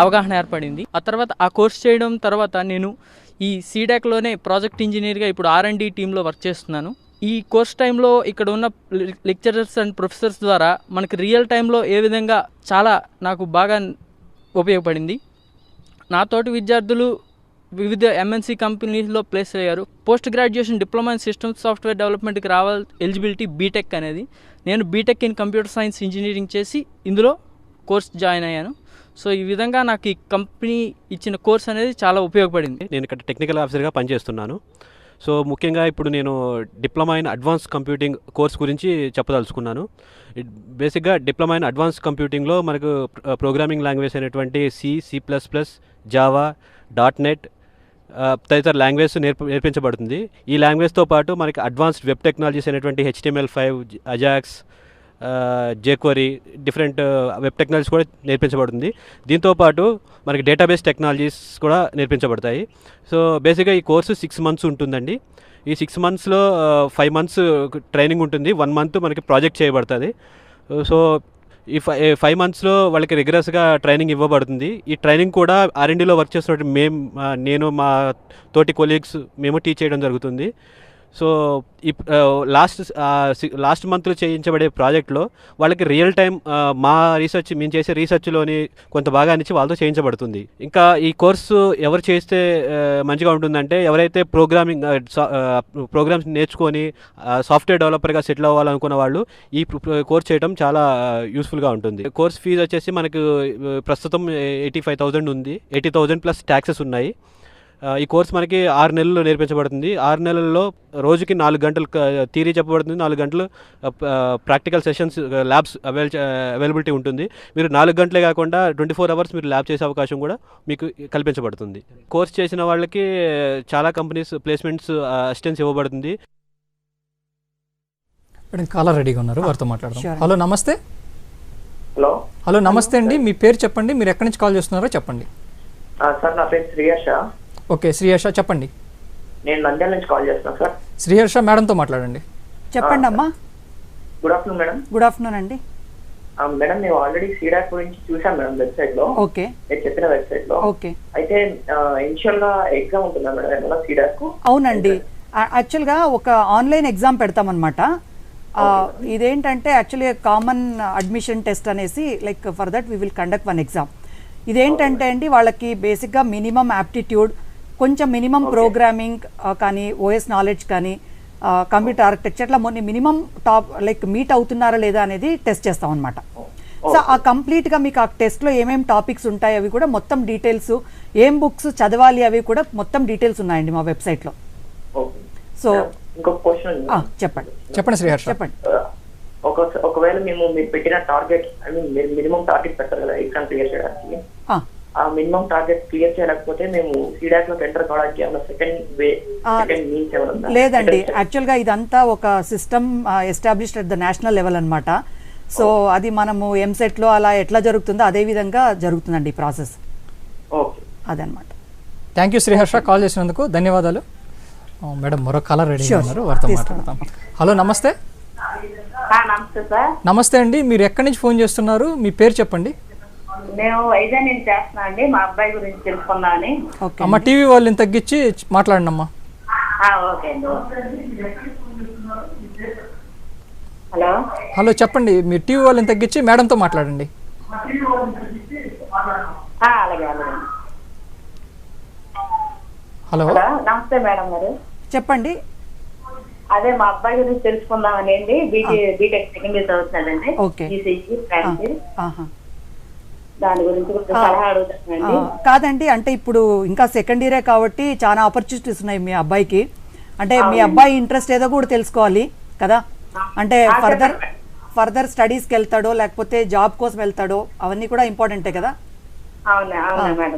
అవగాహన ఏర్పడింది. ఆ తర్వాత ఆ కోర్స్ చేయడం తర్వాత నేను ఈ సీడాక్లోనే ప్రాజెక్ట్ ఇంజనీర్గా ఇప్పుడు R&D టీంలో వర్క్ చేస్తున్నాను. ఈ కోర్స్ టైంలో ఇక్కడ ఉన్న లెక్చరర్స్ అండ్ ప్రొఫెసర్స్ ద్వారా మనకి రియల్ టైంలో ఏ విధంగా చాలా నాకు బాగా ఉపయోగపడింది. నాతోటి విద్యార్థులు వివిధ ఎంఎన్సీ కంపెనీస్లో ప్లేస్ అయ్యారు. Post graduation diploma in system software డెవలప్మెంట్కి ఎలిజిబిలిటీ బీటెక్ అనేది. నేను BTech in computer science engineering చేసి ఇందులో కోర్స్ జాయిన్ అయ్యాను. సో ఈ విధంగా నాకు ఈ కంపెనీ ఇచ్చిన కోర్స్ అనేది చాలా ఉపయోగపడింది. నేను ఇక్కడ టెక్నికల్ ఆఫీసర్గా పనిచేస్తున్నాను. సో ముఖ్యంగా ఇప్పుడు నేను diploma in advance computing course గురించి చెప్పదలుచుకున్నాను. బేసిక్గా డిప్లొమా ఇన్ అడ్వాన్స్ కంప్యూటింగ్లో మనకు ప్రోగ్రామింగ్ లాంగ్వేజ్ అయినటువంటి సి++, జావా, .NET తదితర లాంగ్వేజ్ నేర్పించబడుతుంది. ఈ లాంగ్వేజ్తో పాటు మనకి అడ్వాన్స్డ్ వెబ్ టెక్నాలజీస్ అయినటువంటి HTML5, Ajax, jQuery, different web technologies కూడా నేర్పించబడుతుంది. దీంతోపాటు మనకి డేటాబేస్ టెక్నాలజీస్ కూడా నేర్పించబడతాయి. సో బేసిక్గా ఈ కోర్సు 6 months ఉంటుందండి. ఈ 6 monthsలో 5 months ట్రైనింగ్ ఉంటుంది, 1 month మనకి ప్రాజెక్ట్ చేయబడుతుంది. సో ఈ 5 monthsలో వాళ్ళకి రిగరస్గా ట్రైనింగ్ ఇవ్వబడుతుంది. ఈ ట్రైనింగ్ కూడా R&Dలో వర్క్ చేస్తున్నట్టు నేను మా తోటి కొలీగ్స్ మేము టీచ్ చేయడం జరుగుతుంది. సో ఈ లాస్ట్ మంత్లో చేయించబడే ప్రాజెక్ట్లో వాళ్ళకి రియల్ టైం మేము చేసే రీసెర్చ్లోని కొంత భాగాన్ని ఇచ్చి వాళ్ళతో చేయించబడుతుంది. ఇంకా ఈ కోర్సు ఎవరు చేస్తే మంచిగా ఉంటుందంటే ఎవరైతే ప్రోగ్రామ్స్ నేర్చుకొని సాఫ్ట్వేర్ డెవలపర్గా సెటిల్ అవ్వాలనుకున్న వాళ్ళు ఈ కోర్స్ చేయడం చాలా యూస్ఫుల్గా ఉంటుంది. కోర్స్ ఫీజు వచ్చేసి మనకు ప్రస్తుతం 85,000 ఉంది. 80,000 ప్లస్ ట్యాక్సెస్ ఉన్నాయి. ఈ కోర్స్ మనకి 6 నెలలు నేర్పించబడుతుంది. 6 నెలల్లో రోజుకి 4 గంటలు థియరీ చెప్పబడుతుంది, 4 గంటలు ప్రాక్టికల్ సెషన్స్ ల్యాబ్స్ అవైలబిలిటీ ఉంటుంది. మీరు 4 గంటలే కాకుండా 24 అవర్స్ మీరు ల్యాబ్ చేసే అవకాశం కూడా మీకు కల్పించబడుతుంది. కోర్స్ చేసిన వాళ్ళకి చాలా కంపెనీస్ ప్లేస్మెంట్స్ అసిస్టెన్స్ ఇవ్వబడుతుంది. కాలర్ రెడీగా ఉన్నారు, వారితో మాట్లాడదాం. హలో నమస్తే. హలో నమస్తే అండి, మీ పేరు చెప్పండి, మీరు ఎక్కడి నుంచి కాల్ చేస్తున్నారో చెప్పండి. సార్ నా పేరు శ్రీహర్ష. ఓకే శ్రీహర్ష చెప్పండి. నేను నంద్యాల నుంచి కాల్ చేస్తున్నాను సార్. శ్రీహర్ష మేడంతో మాట్లాడండి. చెప్పండి అమ్మా. Good afternoon madam. Good afternoon అండి. మేడం నేను ఆల్రెడీ సీడాక్ గురించి చూసాను మేడం వెబ్సైట్ లో. ఓకే. నేను చెప్పిన వెబ్సైట్ లో. ఓకే. అయితే ఇనిషియల్ గా ఎగ్జామ్ ఉంటుందా మేడం ఏమన్నా సీడాక్? అవునండి, యాక్చువల్గా ఒక ఆన్లైన్ ఎగ్జామ్ పెడతామన్నమాట. ఇదేంటంటే యాక్చువల్లీ కామన్ అడ్మిషన్ టెస్ట్ అనేసి like for that we will conduct one exam. ఇదేంటంటే అండి వాళ్ళకి బేసిక్గా మినిమం యాప్టిట్యూడ్, కొంచెం మినిమం ప్రోగ్రామింగ్ కానీ, ఓఎస్ నాలెడ్జ్ కానీ, కంప్యూటర్ ఆర్కిటెక్చర్ ఇట్లా మినిమం టాప్ లైక్ మీట్ అవుతున్నారా లేదా అనేది టెస్ట్ చేస్తాం అనమాట. సో ఆ కంప్లీట్గా మీకు ఆ టెస్ట్లో ఏమేమి టాపిక్స్ ఉంటాయి అవి కూడా మొత్తం డీటెయిల్స్, ఏం బుక్స్ చదవాలి అవి కూడా మొత్తం డీటెయిల్స్ ఉన్నాయండి మా వెబ్సైట్లో. సో ఇంకొక క్వశ్చన్ చెప్పండి శ్రీహర్ష. చెప్పండి. ఒకవేళ మీరు పెట్టిన టార్గెట్ ఐ మీన్ మీరు మినిమం టార్గెట్ పెట్టారు కదా ఎగ్జామ్ క్లియర్ చేయడానికి, ఆ మినిమం టార్గెట్ క్లియర్ చేయలేకపోతే మేము సీడాక్ లో ఎంటర్ కావడానికి ఏమైనా సెకండ్ మీన్స్ ఏమైనా? లేదండి, యాక్చువల్గా ఇదంతా ఒక system established at the national level అనమాట. సో అది మనము ఎంసెట్ లో అలా ఎట్లా జరుగుతుందో అదే విధంగా జరుగుతుందండి ఈ ప్రాసెస్. అదనమాట. థ్యాంక్ యూ శ్రీహర్ష, కాల్ చేసినందుకు ధన్యవాదాలు. మేడం మరో కాలర్ రెడీ ఉన్నారు, వారితో మాట్లాడతాం. హలో నమస్తే. నమస్తే సార్. నమస్తే అండి, మీరు ఎక్కడి నుంచి ఫోన్ చేస్తున్నారు, మీ పేరు చెప్పండి. నేను వైజాగ్ నుంచి చేస్తున్నా అండి, మా అబ్బాయి గురించి తెలుసుకున్నాను. అమ్మ టీవీ వాళ్ళని తగ్గించి మాట్లాడండి అమ్మా. ఓకే అండి. హలో హలో చెప్పండి, మీరు టీవీ వాళ్ళని తగ్గించి మేడంతో మాట్లాడండి. అలాగే అలాగే. హలో నమస్తే మేడం గారు. చెప్పండి. అదే మా అబ్బాయి గురించి తెలుసుకుందామని అండి, బీటెక్ సెకండ్ ఇయర్ చదువుతున్నాడండి. దాని గురించి సలహా అడుగుతానండి. కాదండి, అంటే ఇప్పుడు ఇంకా సెకండ్ ఇయరే కాబట్టి చాలా ఆపర్చునిటీస్ ఉన్నాయి మీ అబ్బాయికి. అంటే మీ అబ్బాయి ఇంట్రెస్ట్ ఏదో కూడా తెలుసుకోవాలి కదా. అంటే ఫర్దర్ స్టడీస్కి వెళ్తాడో లేకపోతే జాబ్ కోసం వెళ్తాడో అవన్నీ కూడా ఇంపార్టెంటే కదా.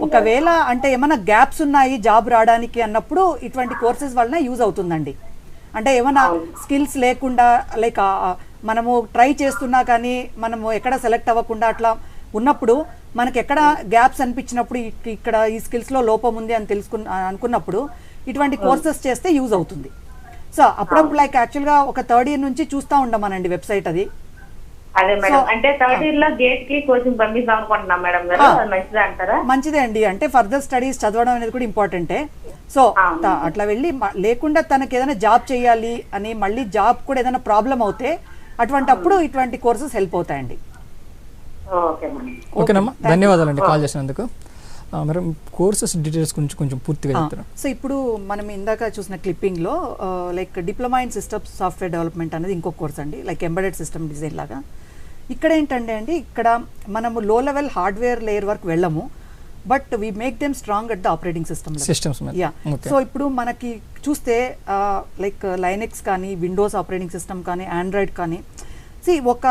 ఒకవేళ అంటే ఏమైనా గ్యాప్స్ ఉన్నాయి జాబ్ రావడానికి అన్నప్పుడు ఇటువంటి కోర్సెస్ వలన యూజ్ అవుతుందండి. అంటే ఏమైనా స్కిల్స్ లేకుండా లైక్ మనము ట్రై చేస్తున్నా కానీ మనము ఎక్కడ సెలెక్ట్ అవ్వకుండా అట్లా ఉన్నప్పుడు మనకి ఎక్కడ గ్యాప్స్ అనిపించినప్పుడు ఇక్కడ ఈ స్కిల్స్లో లోపం ఉంది అని అనుకున్నప్పుడు ఇటువంటి కోర్సెస్ చేస్తే యూజ్ అవుతుంది. సో అప్పుడప్పుడు లైక్ యాక్చువల్గా ఒక థర్డ్ ఇయర్ నుంచి చూస్తూ ఉండమనండి వెబ్సైట్ అది. అదే మేడం, అంటే థర్డ్ ఇయర్ లో గేట్ కి కోచింగ్ పంపిస్తాం అనుకుంటున్నాం మేడం గారు, మంచిదే అంటారా? మంచిదే అండి, అంటే ఫర్దర్ స్టడీస్ చదవడం అనేది కూడా ఇంపార్టెంటే. సో అట్లా వెళ్ళి లేకుండా తనకి ఏదైనా జాబ్ చేయాలి అని మళ్ళీ జాబ్ కూడా ఏదైనా ప్రాబ్లం అవుతే అటువంటి అప్పుడు ఇటువంటి కోర్సెస్ హెల్ప్ అవుతాయండి. ఓకేనమ్మా, ధన్యవాదాలండి కాల్ చేసినందుకు. మరి కోర్సెస్ డీటెయిల్స్ గురించి కొంచెం పూర్తిగా చెప్తారా? సో ఇప్పుడు మనం ఇందాక చూసిన క్లిప్పింగ్లో like diploma in systems software development అనేది ఇంకో కోర్స్ అండి, లైక్ ఎంబెడెడ్ సిస్టమ్ డిజైన్ లాగా. ఇక్కడ ఏంటంటే అండి, ఇక్కడ మనము లో లెవెల్ హార్డ్వేర్ లేయర్ వరకు వెళ్ళము, but we make them strong at the operating systems. Yeah. So ఇప్పుడు మనకి చూస్తే లైక్ లైనెక్స్ కానీ, విండోస్ ఆపరేటింగ్ సిస్టమ్ కానీ, ఆండ్రాయిడ్ కానీ, ఒక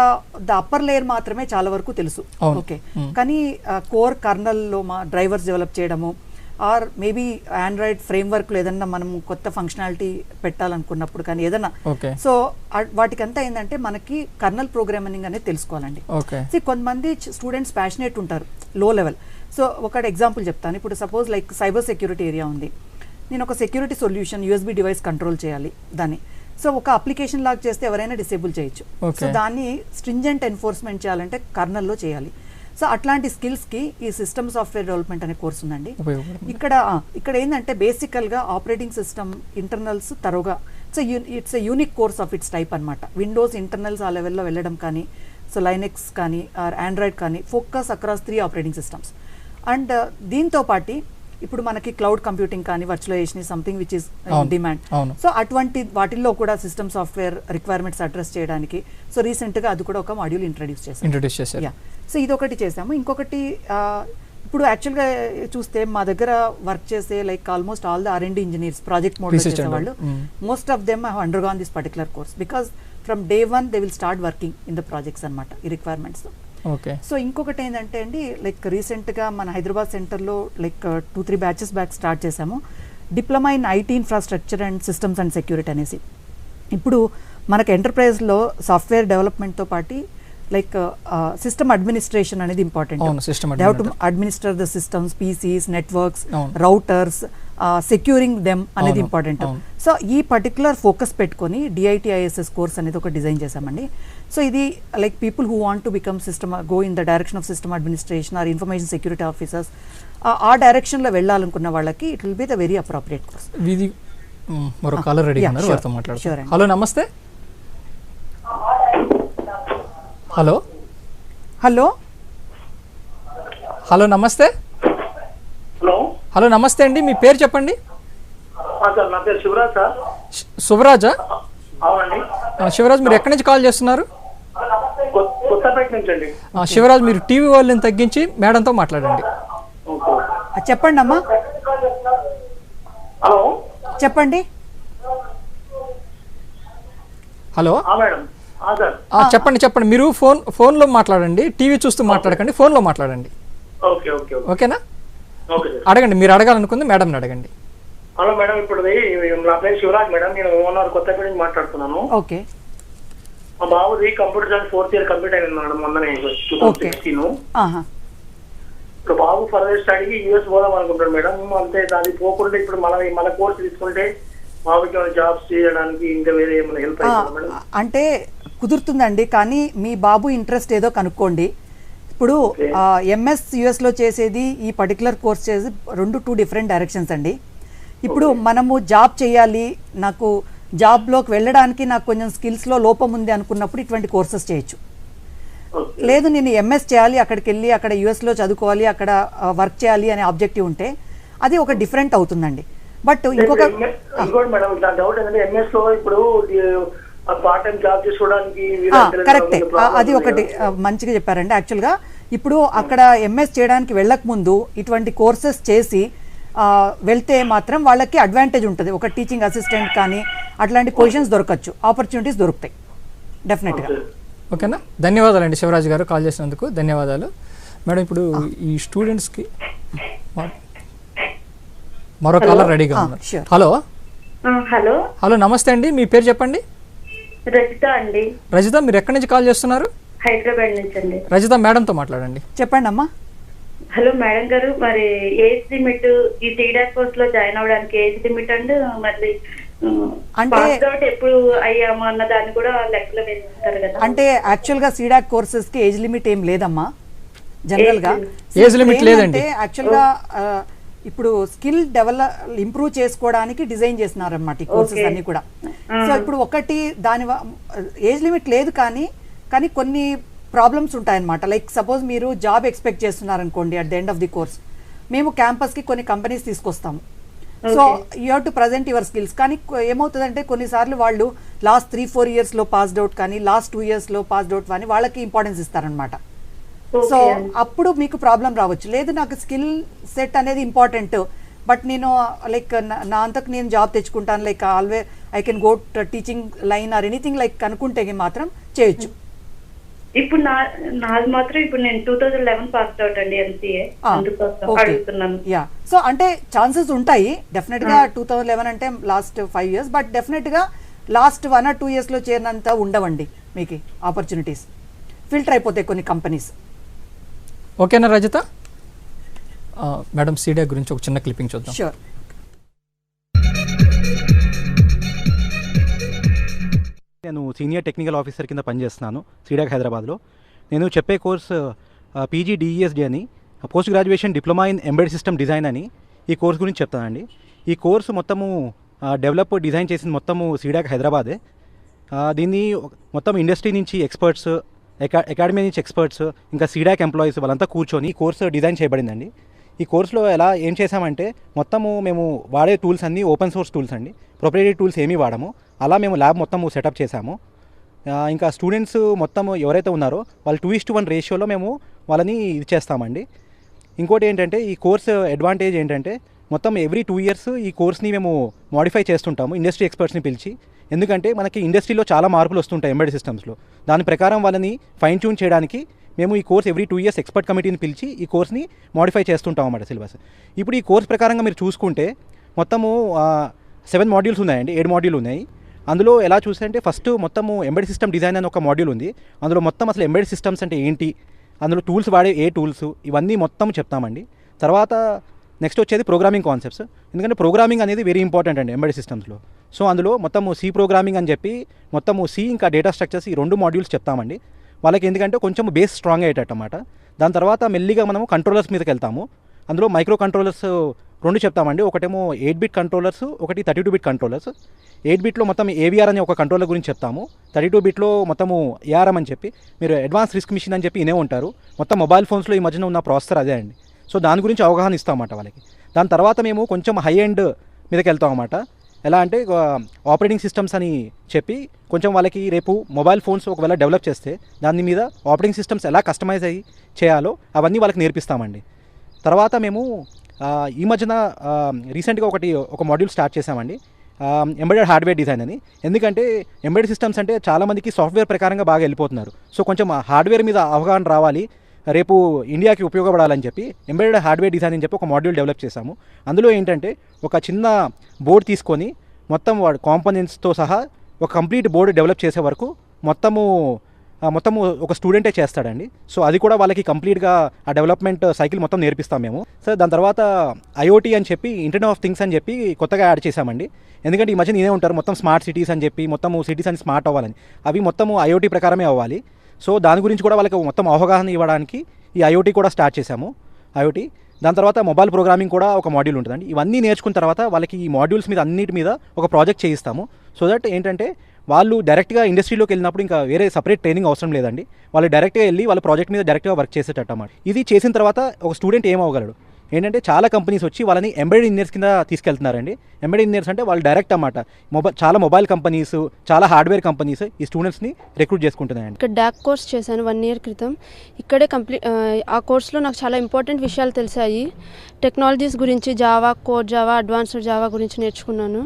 ద అప్పర్ లేయర్ మాత్రమే చాలా వరకు తెలుసు. ఓకే, కానీ కోర్ కర్నల్లో మా డ్రైవర్స్ డెవలప్ చేయడము ఆర్ మేబీ ఆండ్రాయిడ్ ఫ్రేమ్వర్క్లో ఏదన్నా మనం కొత్త ఫంక్షనాలిటీ పెట్టాలనుకున్నప్పుడు కానీ ఏదన్నా, సో వాటికంతా ఏంటంటే మనకి కర్నల్ ప్రోగ్రామింగ్ అనేది తెలుసుకోవాలండి. కొంతమంది స్టూడెంట్స్ ప్యాషనేట్ ఉంటారు లో లెవెల్. సో ఒకటి ఎగ్జాంపుల్ చెప్తాను. ఇప్పుడు suppose like cyber security area ఉంది, నేను ఒక security solution USB device control చేయాలి దాన్ని. సో ఒక అప్లికేషన్ లాగా చేస్తే ఎవరైనా డిసేబుల్ చేయొచ్చు. సో దాన్ని స్ట్రింజెంట్ ఎన్ఫోర్స్మెంట్ చేయాలంటే కర్నల్లో చేయాలి. సో అట్లాంటి స్కిల్స్కి ఈ సిస్టమ్ సాఫ్ట్వేర్ డెవలప్మెంట్ అనే కోర్స్ ఉందండి. ఇక్కడ ఏంటంటే బేసికల్గా ఆపరేటింగ్ సిస్టమ్ ఇంటర్నల్స్ తరోగా so it's a unique course of its type అనమాట. విండోస్ ఇంటర్నల్స్ ఆ లెవెల్లో వెళ్ళడం కానీ, సో లైనెక్స్ కానీ ఆర్ ఆండ్రాయిడ్ కానీ, focus across 3 operating systems. And దీంతో పాటు ఇప్పుడు మనకి క్లౌడ్ కంప్యూటింగ్ కానీ, virtualisation is something which is demand. So అటువంటి వాటిల్లో కూడా సిస్టమ్ సాఫ్ట్వేర్ రిక్వైర్మెంట్స్ అడ్రస్ చేయడానికి సో రీసెంట్గా అది కూడా ఒక మాడ్యూల్ ఇంట్రడ్యూస్ చేశారు. సో ఇదొకటి చేసాము. ఇంకొకటి ఇప్పుడు యాక్చువల్గా చూస్తే మా దగ్గర వర్క్ చేసే like almost all the R&D engineers project mode చేసేవాళ్ళు, most of them have undergone this particular course because from day 1 they will start working in the projects అనమాట ఈ రిక్వైర్మెంట్స్. సో ఇంకొకటి ఏంటంటే అండి, లైక్ రీసెంట్గా మన హైదరాబాద్ సెంటర్లో లైక్ 2-3 బ్యాచెస్ బ్యాక్ స్టార్ట్ చేసాము, diploma in IT infrastructure and systems and security అనేసి. ఇప్పుడు మనకు ఎంటర్ప్రైజ్లో సాఫ్ట్వేర్ డెవలప్మెంట్తో పాటు లైక్ సిస్టమ్ అడ్మినిస్ట్రేషన్ అనేది important. They have to administer the systems, Pisces, networks, routers, securing them అనేది ఇంపార్టెంట్. సో ఈ పర్టికులర్ ఫోకస్ పెట్టుకొని DITISS course అనేది ఒక డిజైన్ చేశామండి. సో ఇది like people who want to become system, go in the direction of system administration or information security officers, ఆ డైరెక్షన్లో వెళ్ళాలనుకున్న వాళ్ళకి it will be the very appropriate course. మరో caller ready ఉన్నారు, వారితో మాట్లాడతారు. Hello namaste. Hello hello hello namaste. Hello namaste అండి, మీ పేరు చెప్పండి. నా పేరు శివరాజ్ సార్. శివరాజా? అవునండి. శివరాజ్, మీరు ఎక్కడి నుంచి కాల్ చేస్తున్నారు? కొత్తపేట నుంచి అండి. శివరాజ్, మీరు టీవీ వాళ్ళని తగ్గించి మేడంతో మాట్లాడండి. చెప్పండి అమ్మా. హలో చెప్పండి. Hello madam. చెప్పండి. మీరు ఫోన్లో మాట్లాడండి, టీవీ చూస్తూ మాట్లాడకండి, ఫోన్లో మాట్లాడండి. ఓకేనా? అడగండి, మీరు అడగాలనుకుంది మేడం అడగండి. హలో మేడం, ఇప్పుడు నా పేరు శివరాజ్ మేడం, నేను ఓనర్ కొత్తపేట నుంచి మాట్లాడుతున్నాను. ఓకే. మా బాబుది computer science 4th year complete అయింది మేడం, మొన్ననే 2016. ఇప్పుడు బాబు ఫర్దర్ స్టడీకి US పోదాం అనుకుంటాడు మేడం. అంతే, అది పోకుండా ఇప్పుడు మన కోర్స్ తీసుకుంటే బాబుకి జాబ్స్ చేయడానికి ఇంకా వేరే ఏమైనా హెల్ప్ అవుతుందా మేడం? అంటే కుదురుతుందండి, కానీ మీ బాబు ఇంట్రెస్ట్ ఏదో కనుక్కోండి. ఇప్పుడు MS US లో చేసేది ఈ పర్టికులర్ కోర్స్ చేసి 2 డిఫరెంట్ డైరెక్షన్స్ అండి. ఇప్పుడు మనము జాబ్ చేయాలి, నాకు జాబ్లోకి వెళ్ళడానికి నాకు కొంచెం స్కిల్స్లో లోపం ఉంది అనుకున్నప్పుడు ఇటువంటి కోర్సెస్ చేయొచ్చు. లేదు నేను MS చేయాలి, అక్కడికి వెళ్ళి అక్కడ US లో చదువుకోవాలి, అక్కడ వర్క్ చేయాలి అనే ఆబ్జెక్టివ్ ఉంటే అది ఒక డిఫరెంట్ అవుతుందండి. బట్ ఇంకొక మేడం డౌట్ ఏంటంటే MS లో ఇప్పుడు పార్ట్ టైం జాబ్ చేసుకోవడానికి కరెక్టే, అది ఒకటి మంచిగా చెప్పారండి. యాక్చువల్గా ఇప్పుడు అక్కడ MS చేయడానికి వెళ్ళక ముందు ఇటువంటి కోర్సెస్ చేసి వెళ్తే మాత్రం వాళ్ళకి అడ్వాంటేజ్ ఉంటుంది. ఒక టీచింగ్ అసిస్టెంట్ కానీ అట్లాంటి పొజిషన్స్ దొరకచ్చు, ఆపర్చునిటీస్ దొరుకుతాయి డెఫినెట్గా. ఓకేనా? ధన్యవాదాలండి శివరాజ్ గారు, కాల్ చేసినందుకు ధన్యవాదాలు. మేడం, ఇప్పుడు ఈ స్టూడెంట్స్కి మరో కాలర్ రెడీగా ఉన్నారు. హలో హలో హలో నమస్తే అండి, మీ పేరు చెప్పండి. రజిత అండి. రజిత, మీరు ఎక్కడి నుంచి కాల్ చేస్తున్నారు? హైదరాబాద్ నుంచి అండి. రజిత, మేడంతో మాట్లాడండి. చెప్పండి అమ్మా. హలో మేడం గారు, మరి ఏజ్ లిమిట్ ఈ CDAC కోర్స్ లో జాయిన్ అవడానికి ఏజ్ లిమిట్ అండ్ మరి అంటే ఎప్పుడు అయ్యాము అన్న దాన్ని కూడా లెక్కలో వేసుకుంటారు కదా? అంటే యాక్చువల్గా CDAC కోర్సెస్ కి ఏజ్ లిమిట్ ఏం లేదమ్మా, జనరల్ గా ఏజ్ లిమిట్ లేదండి. యాక్చువల్గా ఇప్పుడు స్కిల్ ఇంప్రూవ్ చేసుకోవడానికి డిజైన్ చేస్తున్నారన్నమాట ఈ కోర్సెస్ అన్ని కూడా. సో ఇప్పుడు ఒకటి దాని ఏజ్ లిమిట్ లేదు, కానీ కొన్ని ప్రాబ్లమ్స్ ఉంటాయన్నమాట. లైక్ సపోజ్ మీరు జాబ్ ఎక్స్పెక్ట్ చేస్తున్నారనుకోండి, at the end of the course మేము క్యాంపస్కి కొన్ని కంపెనీస్ తీసుకొస్తాము. So you have to present your skills. కానీ ఏమవుతుందంటే కొన్నిసార్లు వాళ్ళు లాస్ట్ 3-4 ఇయర్స్లో పాస్డ్ అవుట్ కానీ లాస్ట్ 2 ఇయర్స్లో పాస్డ్ అవుట్ కానీ వాళ్ళకి ఇంపార్టెన్స్ ఇస్తారనమాట. సో అప్పుడు మీకు ప్రాబ్లం రావచ్చు. లేదు నాకు స్కిల్ సెట్ అనేది ఇంపార్టెంట్, బట్ నేను లైక్ నా అంతకు నేను జాబ్ తెచ్చుకుంటాను, like always I can go teaching line or anything like అనుకుంటే మాత్రం చేయొచ్చు. ఇప్పుడు నాది మాత్రం ఇప్పుడు నేను 2011 పాస్ అవుట్ అండి MCA, అందుకోసం అడుగుతున్నాను. యా, సో అంటే ఛాన్సెస్ ఉంటాయి డెఫినెట్ గా. 2011 అంటే లాస్ట్ 5 years, బట్ డెఫినెట్ గా లాస్ట్ 1 or 2 years లో చేరినంత ఉండవండి మీకు ఆపర్చునిటీస్, ఫిల్టర్ అయిపోతాయి కొన్ని కంపెనీస్. ఓకేనా రజిత? మేడం, CDAC గురించి ఒక చిన్న క్లిప్పింగ్ చూద్దాం. షూర్. నేను సీనియర్ టెక్నికల్ ఆఫీసర్ కింద పనిచేస్తున్నాను CDAC హైదరాబాద్లో. నేను చెప్పే కోర్స్ PGDESD అని, post graduation diploma in embedded system design అని ఈ కోర్స్ గురించి చెప్తానండి. ఈ కోర్సు మొత్తము డిజైన్ చేసింది మొత్తము సీడాక్ హైదరాబాదే. దీన్ని మొత్తం ఇండస్ట్రీ నుంచి ఎక్స్పర్ట్స్, అకాడమీ నుంచి ఎక్స్పర్ట్స్, ఇంకా సీడాక్ ఎంప్లాయీస్ వాళ్ళంతా కూర్చొని ఈ కోర్సు డిజైన్ చేయబడిందండి. ఈ కోర్సులో ఏం చేసామంటే మొత్తము మేము వాడే టూల్స్ అన్నీ ఓపెన్ సోర్స్ టూల్స్ అండి, ప్రొప్రైటరీ టూల్స్ ఏమీ వాడము. అలా మేము ల్యాబ్ మొత్తము సెటప్ చేసాము. ఇంకా స్టూడెంట్స్ మొత్తం ఎవరైతే ఉన్నారో వాళ్ళు 2:1 రేషియోలో మేము వాళ్ళని ఇది చేస్తామండి. ఇంకోటి ఏంటంటే ఈ కోర్స్ అడ్వాంటేజ్ ఏంటంటే మొత్తం ఎవ్రీ 2 ఇయర్స్ ఈ కోర్స్ని మేము మోడిఫై చేస్తుంటాము ఇండస్ట్రీ ఎక్స్పర్ట్స్ని పిలిచి. ఎందుకంటే మనకి ఇండస్ట్రీలో చాలా మార్పులు వస్తుంటాయి ఎంబెడెడ్ సిస్టమ్స్లో. దాని ప్రకారం వాళ్ళని ఫైన్ ట్యూన్ చేయడానికి మేము ఈ కోర్స్ ఎవ్రీ 2 ఇయర్స్ ఎక్స్పర్ట్ కమిటీని పిలిచి ఈ కోర్స్ని మోడిఫై చేస్తుంటాం అన్నమాట సిలబస్. ఇప్పుడు ఈ కోర్స్ ప్రకారంగా మీరు చూసుకుంటే మొత్తము 7 మాడ్యూల్స్ ఉన్నాయండి, 7 మాడ్యూల్ ఉన్నాయి. అందులో ఎలా చూస్తే ఫస్ట్ మొత్తము ఎంబెడెడ్ సిస్టమ్ డిజైన్ అని ఒక మాడ్యూల్ ఉంది. అందులో మొత్తం అసలు ఎంబెడెడ్ సిస్టమ్స్ అంటే ఏంటి, అందులో టూల్స్ వాడే ఏ టూల్స్, ఇవన్నీ మొత్తం చెప్తామండి. తర్వాత నెక్స్ట్ వచ్చేది ప్రోగ్రామింగ్ కాన్సెప్ట్స్. ఎందుకంటే ప్రోగ్రామింగ్ అనేది వెరీ ఇంపార్టెంట్ అండి ఎంబెడెడ్ సిస్టమ్స్లో. సో అందులో మొత్తము సి ప్రోగ్రామింగ్ అని చెప్పి మొత్తము సి ఇంకా డేటా స్ట్రక్చర్స్ ఈ 2 మాడ్యూల్స్ చెప్తామండి వాళ్ళకి. ఎందుకంటే కొంచెం బేస్ స్ట్రాంగ్ అయ్యేటట్టు అన్నమాట. దాని తర్వాత మెల్లిగా మనము కంట్రోలర్స్ మీదకి వెళ్తాము. అందులో మైక్రో కంట్రోలర్స్ 2 చెప్తామండి. ఒకటేమో 8-బిట్ కంట్రోలర్స్, ఒకటి 32-బిట్ కంట్రోలర్స్. 8-బిట్లో మొత్తం ఏవిఆర్ అనే ఒక కంట్రోలర్ గురించి చెప్తాము. 32-బిట్లో మొత్తము ఏఆర్ఎం అని చెప్పి, మీరు అడ్వాన్స్ రిస్క్ మిషన్ అని చెప్పి ఇనే ఉంటారు. మొత్తం మొబైల్ ఫోన్స్లో ఈ మధ్యన ఉన్న ప్రాసెసర్ అదే అండి. సో దాని గురించి అవగాహన ఇస్తామన్నమాట వాళ్ళకి. దాని తర్వాత మేము కొంచెం హై ఎండ్ మీదకి వెళ్తాం అన్నమాట. ఎలా అంటే ఆపరేటింగ్ సిస్టమ్స్ అని చెప్పి కొంచెం వాళ్ళకి రేపు మొబైల్ ఫోన్స్ ఒకవేళ డెవలప్ చేస్తే దాని మీద ఆపరేటింగ్ సిస్టమ్స్ ఎలా కస్టమైజ్ అయ్యి చేయాలో అవన్నీ వాళ్ళకి నేర్పిస్తామండి. తర్వాత మేము ఈ మధ్యన రీసెంట్గా ఒక మాడ్యూల్ స్టార్ట్ చేసామండి, ఎంబెడెడ్ హార్డ్వేర్ డిజైన్ అని. ఎందుకంటే ఎంబెడెడ్ సిస్టమ్స్ అంటే చాలామందికి సాఫ్ట్వేర్ ప్రకారంగా బాగా వెళ్ళిపోతున్నారు. సో కొంచెం హార్డ్వేర్ మీద అవగాహన రావాలి, రేపు ఇండియాకి ఉపయోగపడాలని చెప్పి ఎంబెడెడ్ హార్డ్వేర్ డిజైన్ అని చెప్పి ఒక మాడ్యూల్ డెవలప్ చేశాము. అందులో ఏంటంటే ఒక చిన్న బోర్డు తీసుకొని మొత్తం వాడు కాంపోనెంట్స్తో సహా ఒక కంప్లీట్ బోర్డు డెవలప్ చేసే వరకు మొత్తము ఒక స్టూడెంటే చేస్తాడండి. సో అది కూడా వాళ్ళకి కంప్లీట్గా ఆ డెవలప్మెంట్ సైకిల్ మొత్తం నేర్పిస్తాం మేము. సో దాని తర్వాత ఐఓటీ అని చెప్పి ఇంటర్నెట్ ఆఫ్ థింగ్స్ అని చెప్పి కొత్తగా యాడ్ చేశామండి. ఎందుకంటే ఈ మధ్య నేనే ఉంటారు మొత్తం స్మార్ట్ సిటీస్ అని చెప్పి మొత్తము సిటీస్ అని స్మార్ట్ అవ్వాలని, అవి మొత్తము ఐఓటీ ప్రకారమే అవ్వాలి. సో దాని గురించి కూడా వాళ్ళకి మొత్తం అవగాహన ఇవ్వడానికి ఈ ఐఓటీ కూడా స్టార్ట్ చేశాము. ఐఓటీ దాని తర్వాత మొబైల్ ప్రోగ్రామింగ్ కూడా ఒక మాడ్యూల్ ఉంటుందండి. ఇవన్నీ నేర్చుకున్న తర్వాత వాళ్ళకి ఈ మాడ్యూల్స్ మీద అన్నిటి మీద ఒక ప్రాజెక్ట్ చేయిస్తాము. సో దట్ ఏంటంటే వాళ్ళు డైరెక్ట్గా ఇండస్ట్రీలోకి వెళ్ళినప్పుడు ఇంకా వేరే సపరేట్ ట్రైనింగ్ అవసరం లేదండి. వాళ్ళు డైరెక్ట్గా వెళ్ళి వాళ్ళ ప్రాజెక్ట్ మీద డైరెక్ట్గా వర్క్ చేసేటట్టు అన్నమాట. ఇది చేసిన తర్వాత ఒక స్టూడెంట్ ఏమవ్వగలడు ఏంటంటే చాలా కంపెనీస్ వచ్చి వాళ్ళని ఎంబెడెడ్ ఇంజనీర్స్ కింద తీసుకెళ్తున్నారండి. ఎంబెడెడ్ ఇంజనీర్స్ అంటే వాళ్ళు డైరెక్ట్ అన్నమాట చాలా మొబైల్ కంపెనీస్, చాలా హార్డ్వేర్ కంపెనీస్ ఈ స్టూడెంట్స్ని రిక్రూట్ చేసుకుంటున్నాయండి. ఇక్కడ డాక్ కోర్స్ చేశాను 1 ఇయర్ క్రితం. ఇక్కడే ఆ కోర్స్లో నాకు చాలా ఇంపార్టెంట్ విషయాలు తెలిసాయి. టెక్నాలజీస్ గురించి, Java, core Java, advanced Java గురించి నేర్చుకున్నాను.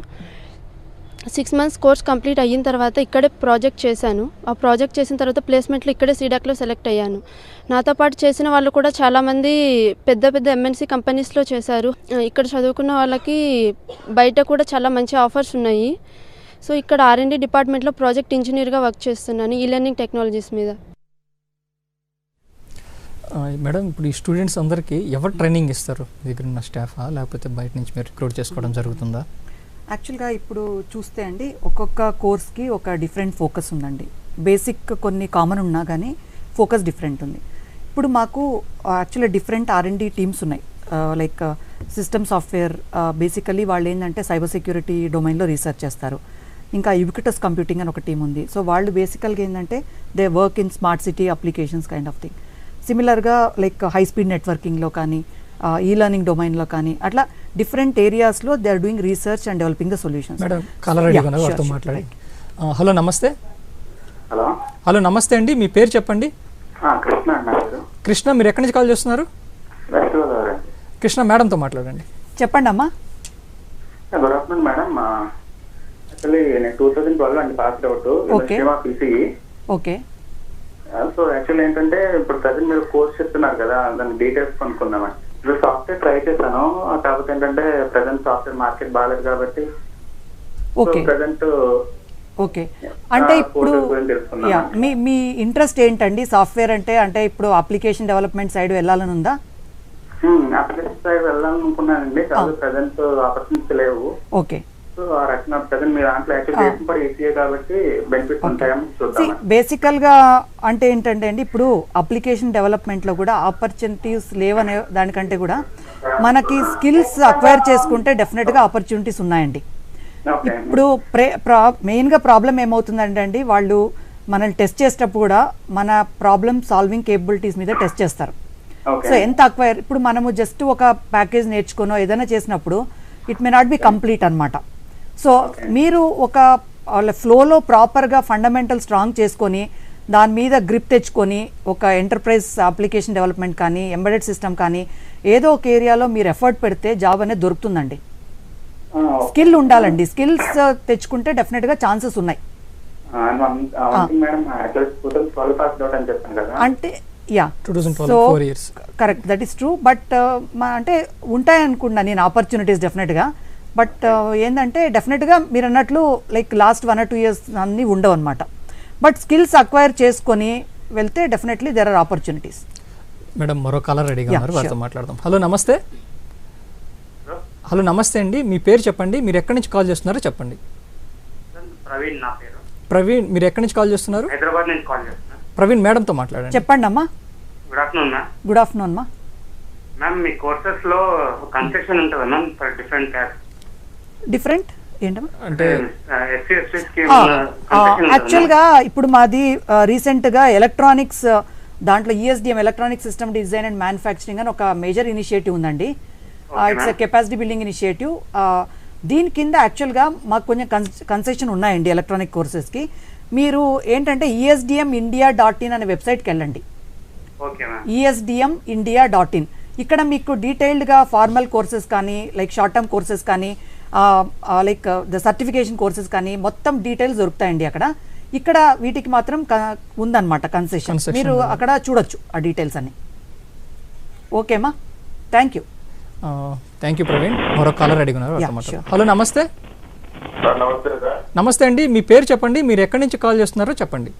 6 మంత్స్ కోర్స్ కంప్లీట్ అయిన తర్వాత ఇక్కడే ప్రాజెక్ట్ చేశాను. ఆ ప్రాజెక్ట్ చేసిన తర్వాత ప్లేస్మెంట్లో ఇక్కడే సీడాక్లో సెలెక్ట్ అయ్యాను. నాతో పాటు చేసిన వాళ్ళు కూడా చాలామంది పెద్ద పెద్ద ఎంఎన్సీ కంపెనీస్లో చేశారు. ఇక్కడ చదువుకున్న వాళ్ళకి బయట కూడా చాలా మంచి ఆఫర్స్ ఉన్నాయి. సో ఇక్కడ R&D డిపార్ట్మెంట్లో ప్రాజెక్ట్ ఇంజనీర్గా వర్క్ చేస్తున్నాను ఈ లెర్నింగ్ టెక్నాలజీస్ మీద. మేడం, ఇప్పుడు ఈ స్టూడెంట్స్ అందరికీ ఎవరు ట్రైనింగ్ ఇస్తారు? దగ్గర ఉన్న స్టాఫా లేకపోతే బయట నుంచి మీరు రిక్రూట్ చేసుకోవడం జరుగుతుందా? యాక్చువల్గా ఇప్పుడు చూస్తే అండి ఒక్కొక్క కోర్స్కి ఒక డిఫరెంట్ ఫోకస్ ఉందండి. బేసిక్ కొన్ని కామన్ ఉన్నా కానీ ఫోకస్ డిఫరెంట్ ఉంది. ఇప్పుడు మాకు యాక్చువల్గా డిఫరెంట్ R&D టీమ్స్ ఉన్నాయి. లైక్ సిస్టమ్ సాఫ్ట్వేర్ బేసికలీ వాళ్ళు ఏంటంటే సైబర్ సెక్యూరిటీ డొమైన్లో రీసెర్చ్ చేస్తారు. ఇంకా యుబిక్విటస్ కంప్యూటింగ్ అని ఒక టీం ఉంది. సో వాళ్ళు బేసికల్గా ఏంటంటే they work in smart city applications kind of thing. సిమిలర్గా లైక్ హై స్పీడ్ నెట్వర్కింగ్లో కానీ ఈ లర్నింగ్ డొమైన్లో కానీ అట్లా డిఫరెంట్ ఏరియాస్లో they are doing research and developing the solutions. Hello namaste. Hello namaste అండి, మీ పేరు చెప్పండి. కృష్ణ, మీరు ఎక్కడి నుంచి కాల్ చేస్తున్నారు? కృష్ణ, మేడంతో మాట్లాడండి. చెప్పండి అమ్మా. Good afternoon madam. యాక్చువల్లీ నేను 2012 అండి passed out. Okay. So actually ఏంటంటే ఇప్పుడు ప్రజెంట్ మీరు కోర్స్ చెప్తున్నారు కదా, దాని డీటెయిల్స్ కొనుక్కుందామని. ఇప్పుడు సాఫ్ట్వేర్ ట్రై చేశాను, కాకపోతే ఏంటంటే ప్రజెంట్ సాఫ్ట్వేర్ మార్కెట్ బాగాలేదు కాబట్టి ప్రజెంట్. ఓకే, అంటే ఇప్పుడు మీ ఇంట్రెస్ట్ ఏంటండి సాఫ్ట్వేర్ అంటే? అంటే ఇప్పుడు అప్లికేషన్ డెవలప్మెంట్ సైడ్ వెళ్ళాలని ఉందా? అప్లికేషన్ సైడ్ వెళ్ళాలనుకున్నానండి, కాదు ప్రజెంట్ ఆపర్చునిటీస్ లేవు. ఓకే. బేసికల్గా అంటే ఏంటంటే అండి ఇప్పుడు అప్లికేషన్ డెవలప్మెంట్లో కూడా ఆపర్చునిటీస్ లేవనే దానికంటే కూడా మనకి స్కిల్స్ అక్వైర్ చేసుకుంటే డెఫినెట్గా ఆపర్చునిటీస్ ఉన్నాయండి. ఇప్పుడు మెయిన్గా ప్రాబ్లం ఏమవుతుందంటే అండి, వాళ్ళు మనల్ని టెస్ట్ చేసేటప్పుడు కూడా మన ప్రాబ్లమ్ సాల్వింగ్ కేపబిలిటీస్ మీద టెస్ట్ చేస్తారు. సో ఎంత అక్వైర్, ఇప్పుడు మనము జస్ట్ ఒక ప్యాకేజ్ నేర్చుకునో ఏదైనా చేసినప్పుడు it may not be complete అనమాట. సో మీరు ఒక ఫ్లోలో ప్రాపర్గా ఫండమెంటల్ స్ట్రాంగ్ చేసుకొని దాని మీద గ్రిప్ తెచ్చుకొని ఒక ఎంటర్ప్రైజ్ అప్లికేషన్ డెవలప్మెంట్ కానీ ఎంబెడెడ్ సిస్టమ్ కానీ ఏదో ఒక ఏరియాలో మీరు ఎఫర్ట్ పెడితే జాబ్ అనేది దొరుకుతుందండి. స్కిల్ ఉండాలండి, స్కిల్స్ తెచ్చుకుంటే డెఫినెట్గా ఛాన్సెస్ ఉన్నాయి. అంటే yeah, so correct, that is true. But అంటే ఉంటాయి అనుకున్నా నేను ఆపర్చునిటీస్ డెఫినెట్గా. బట్ ఏంటంటే డెఫినెట్గా మీరు అన్నట్లు లైక్ లాస్ట్ 1 or 2 years అన్నీ ఉండవు అనమాట. బట్ స్కిల్స్ అక్వైర్ చేసుకొని వెళ్తే definitely there are opportunities. Madam మరో కాలర్ రెడీగా ఉన్నారు, వారితో మాట్లాడదాం. హలో నమస్తే. హలో నమస్తే అండి, మీ పేరు చెప్పండి, మీరు ఎక్కడి నుంచి కాల్ చేస్తున్నారో చెప్పండి. ప్రవీణ్ నా పేరు. ప్రవీణ్, మీరు ఎక్కడి నుంచి కాల్ చేస్తున్నారు? హైదరాబాద్ నుంచి కాల్ చేస్తున్నాను. ప్రవీణ్ మేడంతో మాట్లాడండి. చెప్పండి అమ్మా. Good afternoon ma'am. Good afternoon మా. మ్యామ్ మీ కోర్సెస్ లో కన్సెషన్ ఉంటుంది ma'am for different caste. Different ఏంటమ్మా అంటే యాక్చువల్గా ఇప్పుడు మాది రీసెంట్గా ఎలక్ట్రానిక్స్ దాంట్లో ESDM electronic system design and manufacturing అని ఒక మేజర్ ఇనిషియేటివ్ ఉందండి. It's capacity building initiative. దీని కింద యాక్చువల్గా మాకు కొంచెం కన్సెషన్ ఉన్నాయండి ఎలక్ట్రానిక్ కోర్సెస్కి. మీరు ఏంటంటే esdmindia.in అనే వెబ్సైట్కి వెళ్ళండి. esdmindia.in. ఇక్కడ మీకు డీటెయిల్డ్గా ఫార్మల్ కోర్సెస్ కానీ లైక్ షార్ట్ టర్మ్ కోర్సెస్ కానీ లైక్ ద సర్టిఫికేషన్ కోర్సెస్ కానీ మొత్తం డీటెయిల్స్ దొరుకుతాయండి అక్కడ. ఇక్కడ వీటికి మాత్రం ఉందన్నమాట కన్సెషన్, మీరు అక్కడ చూడొచ్చు ఆ డీటెయిల్స్ అన్ని. ఓకేమా, thank you. Thank you Praveen. మరో కాలర్ అడిగినారు. హలో నమస్తే. నమస్తే అండి, మీ పేరు చెప్పండి, మీరు ఎక్కడి నుంచి కాల్ చేస్తున్నారో చెప్పండి.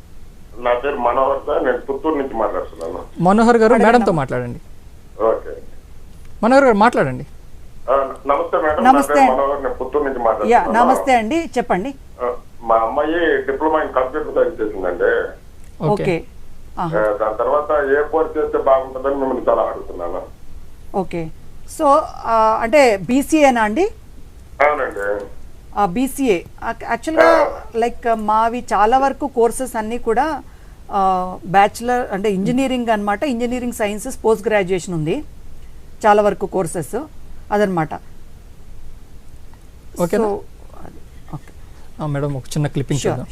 నా పేరు మనోహర్ సార్, నేను పుత్తూరు నుంచి మాట్లాడుతున్నాను. మనోహర్ గారు మేడంతో మాట్లాడండి. మనోహర్ గారు మాట్లాడండి. నమస్తే మేడం. నమస్తే. మనోహర్, నేను పుత్తూరు నుంచి మాట్లాడుతున్నాను. నమస్తే అండి, చెప్పండి. మా అమ్మాయి డిప్లొమా ఇన్ కంప్యూటర్ సైన్స్ చేసిందండి. ఓకే. దాని తర్వాత ఏ కోర్స్ చేస్తే బాగుంటుందని మిమ్మల్ని చాలా అడుగుతున్నాను. ఓకే, సో అంటే BCAనా అండి? అవునండి, BCA. యాక్చువల్గా లైక్ మావి చాలా వరకు కోర్సెస్ అన్నీ కూడా బ్యాచులర్ అంటే ఇంజనీరింగ్ అనమాట. ఇంజనీరింగ్ సైన్సెస్ పోస్ట్ గ్రాడ్యుయేషన్ ఉంది చాలా వరకు కోర్సెస్ అదనమాట. ఓకే మేడం, ఒక చిన్న క్లిప్పింగ్ చూద్దాం.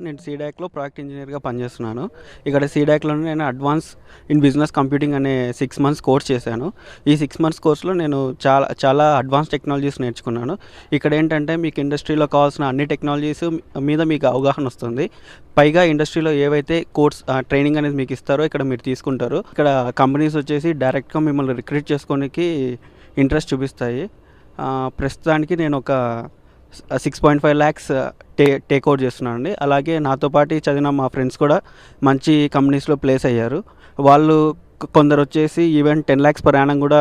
నేను సీడాక్లో ప్రాజెక్ట్ ఇంజనీర్గా పనిచేస్తున్నాను. ఇక్కడ సీడాక్లోనే నేను అడ్వాన్స్ ఇన్ బిజినెస్ కంప్యూటింగ్ అనే 6 months కోర్స్ చేశాను. ఈ 6 months కోర్సులో నేను చాలా అడ్వాన్స్ టెక్నాలజీస్ నేర్చుకున్నాను. ఇక్కడ ఏంటంటే మీకు ఇండస్ట్రీలో కావాల్సిన అన్ని టెక్నాలజీస్ మీద మీకు అవగాహన వస్తుంది. పైగా ఇండస్ట్రీలో ఏవైతే కోర్స్ ట్రైనింగ్ అనేది మీకు ఇస్తారో ఇక్కడ మీరు తీసుకుంటారు. ఇక్కడ కంపెనీస్ వచ్చేసి డైరెక్ట్గా మిమ్మల్ని రిక్రూట్ చేసుకోవడానికి ఇంట్రెస్ట్ చూపిస్తాయి. ప్రస్తుతానికి నేను ఒక 6.5 lakhs టేక్ అవుట్ చేస్తున్నానండి. అలాగే నాతో పాటు చదివిన మా ఫ్రెండ్స్ కూడా మంచి కంపెనీస్లో ప్లేస్ అయ్యారు. వాళ్ళు కొందరు వచ్చేసి ఈవెన్ 10 lakhs per annum కూడా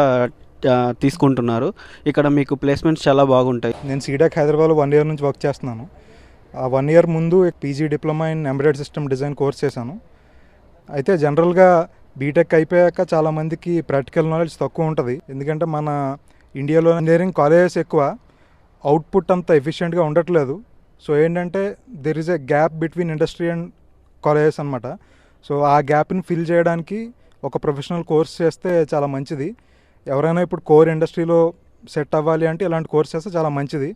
తీసుకుంటున్నారు. ఇక్కడ మీకు ప్లేస్మెంట్స్ చాలా బాగుంటాయి. నేను సీడాక్ హైదరాబాద్లో 1 year నుంచి వర్క్ చేస్తున్నాను. ఆ 1 year ముందు PG diploma in embedded system design course చేశాను. అయితే జనరల్గా బీటెక్ అయిపోయాక చాలామందికి ప్రాక్టికల్ నాలెడ్జ్ తక్కువ ఉంటుంది. ఎందుకంటే మన ఇండియాలో ఇంజనీరింగ్ కాలేజెస్ ఎక్కువ, అవుట్పుట్ అంత ఎఫిషియెంట్గా ఉండట్లేదు. సో ఏంటంటే there is a gap between industry and colleges అనమాట. సో ఆ గ్యాప్ని ఫిల్ చేయడానికి ఒక ప్రొఫెషనల్ కోర్స్ చేస్తే చాలా మంచిది. ఎవరైనా ఇప్పుడు కోర్ ఇండస్ట్రీలో సెట్ అవ్వాలి అంటే ఇలాంటి కోర్స్ చేస్తే చాలా మంచిది.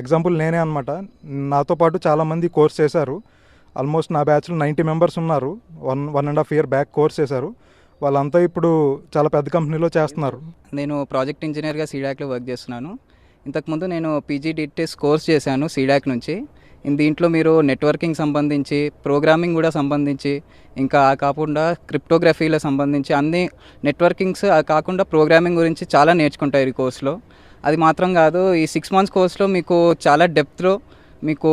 ఎగ్జాంపుల్ నేనే అనమాట. నాతో పాటు చాలామంది కోర్స్ చేశారు. ఆల్మోస్ట్ నా బ్యాచ్లో 90 members ఉన్నారు. 1.5 year బ్యాక్ కోర్స్ చేశారు. వాళ్ళంతా ఇప్పుడు చాలా పెద్ద కంపెనీలో చేస్తున్నారు. నేను ప్రాజెక్ట్ ఇంజనీర్గా సీడాక్లో వర్క్ చేస్తున్నాను. ఇంతకుముందు నేను PG DTS కోర్స్ చేశాను సీడాక్ నుంచి. దీంట్లో మీరు నెట్వర్కింగ్ సంబంధించి, ప్రోగ్రామింగ్ కూడా సంబంధించి, ఇంకా కాకుండా క్రిప్టోగ్రఫీలో సంబంధించి అన్ని నెట్వర్కింగ్స్ కాకుండా ప్రోగ్రామింగ్ గురించి చాలా నేర్చుకుంటారు ఈ కోర్సులో. అది మాత్రం కాదు, ఈ 6 months కోర్సులో మీకు చాలా డెప్త్లో మీకు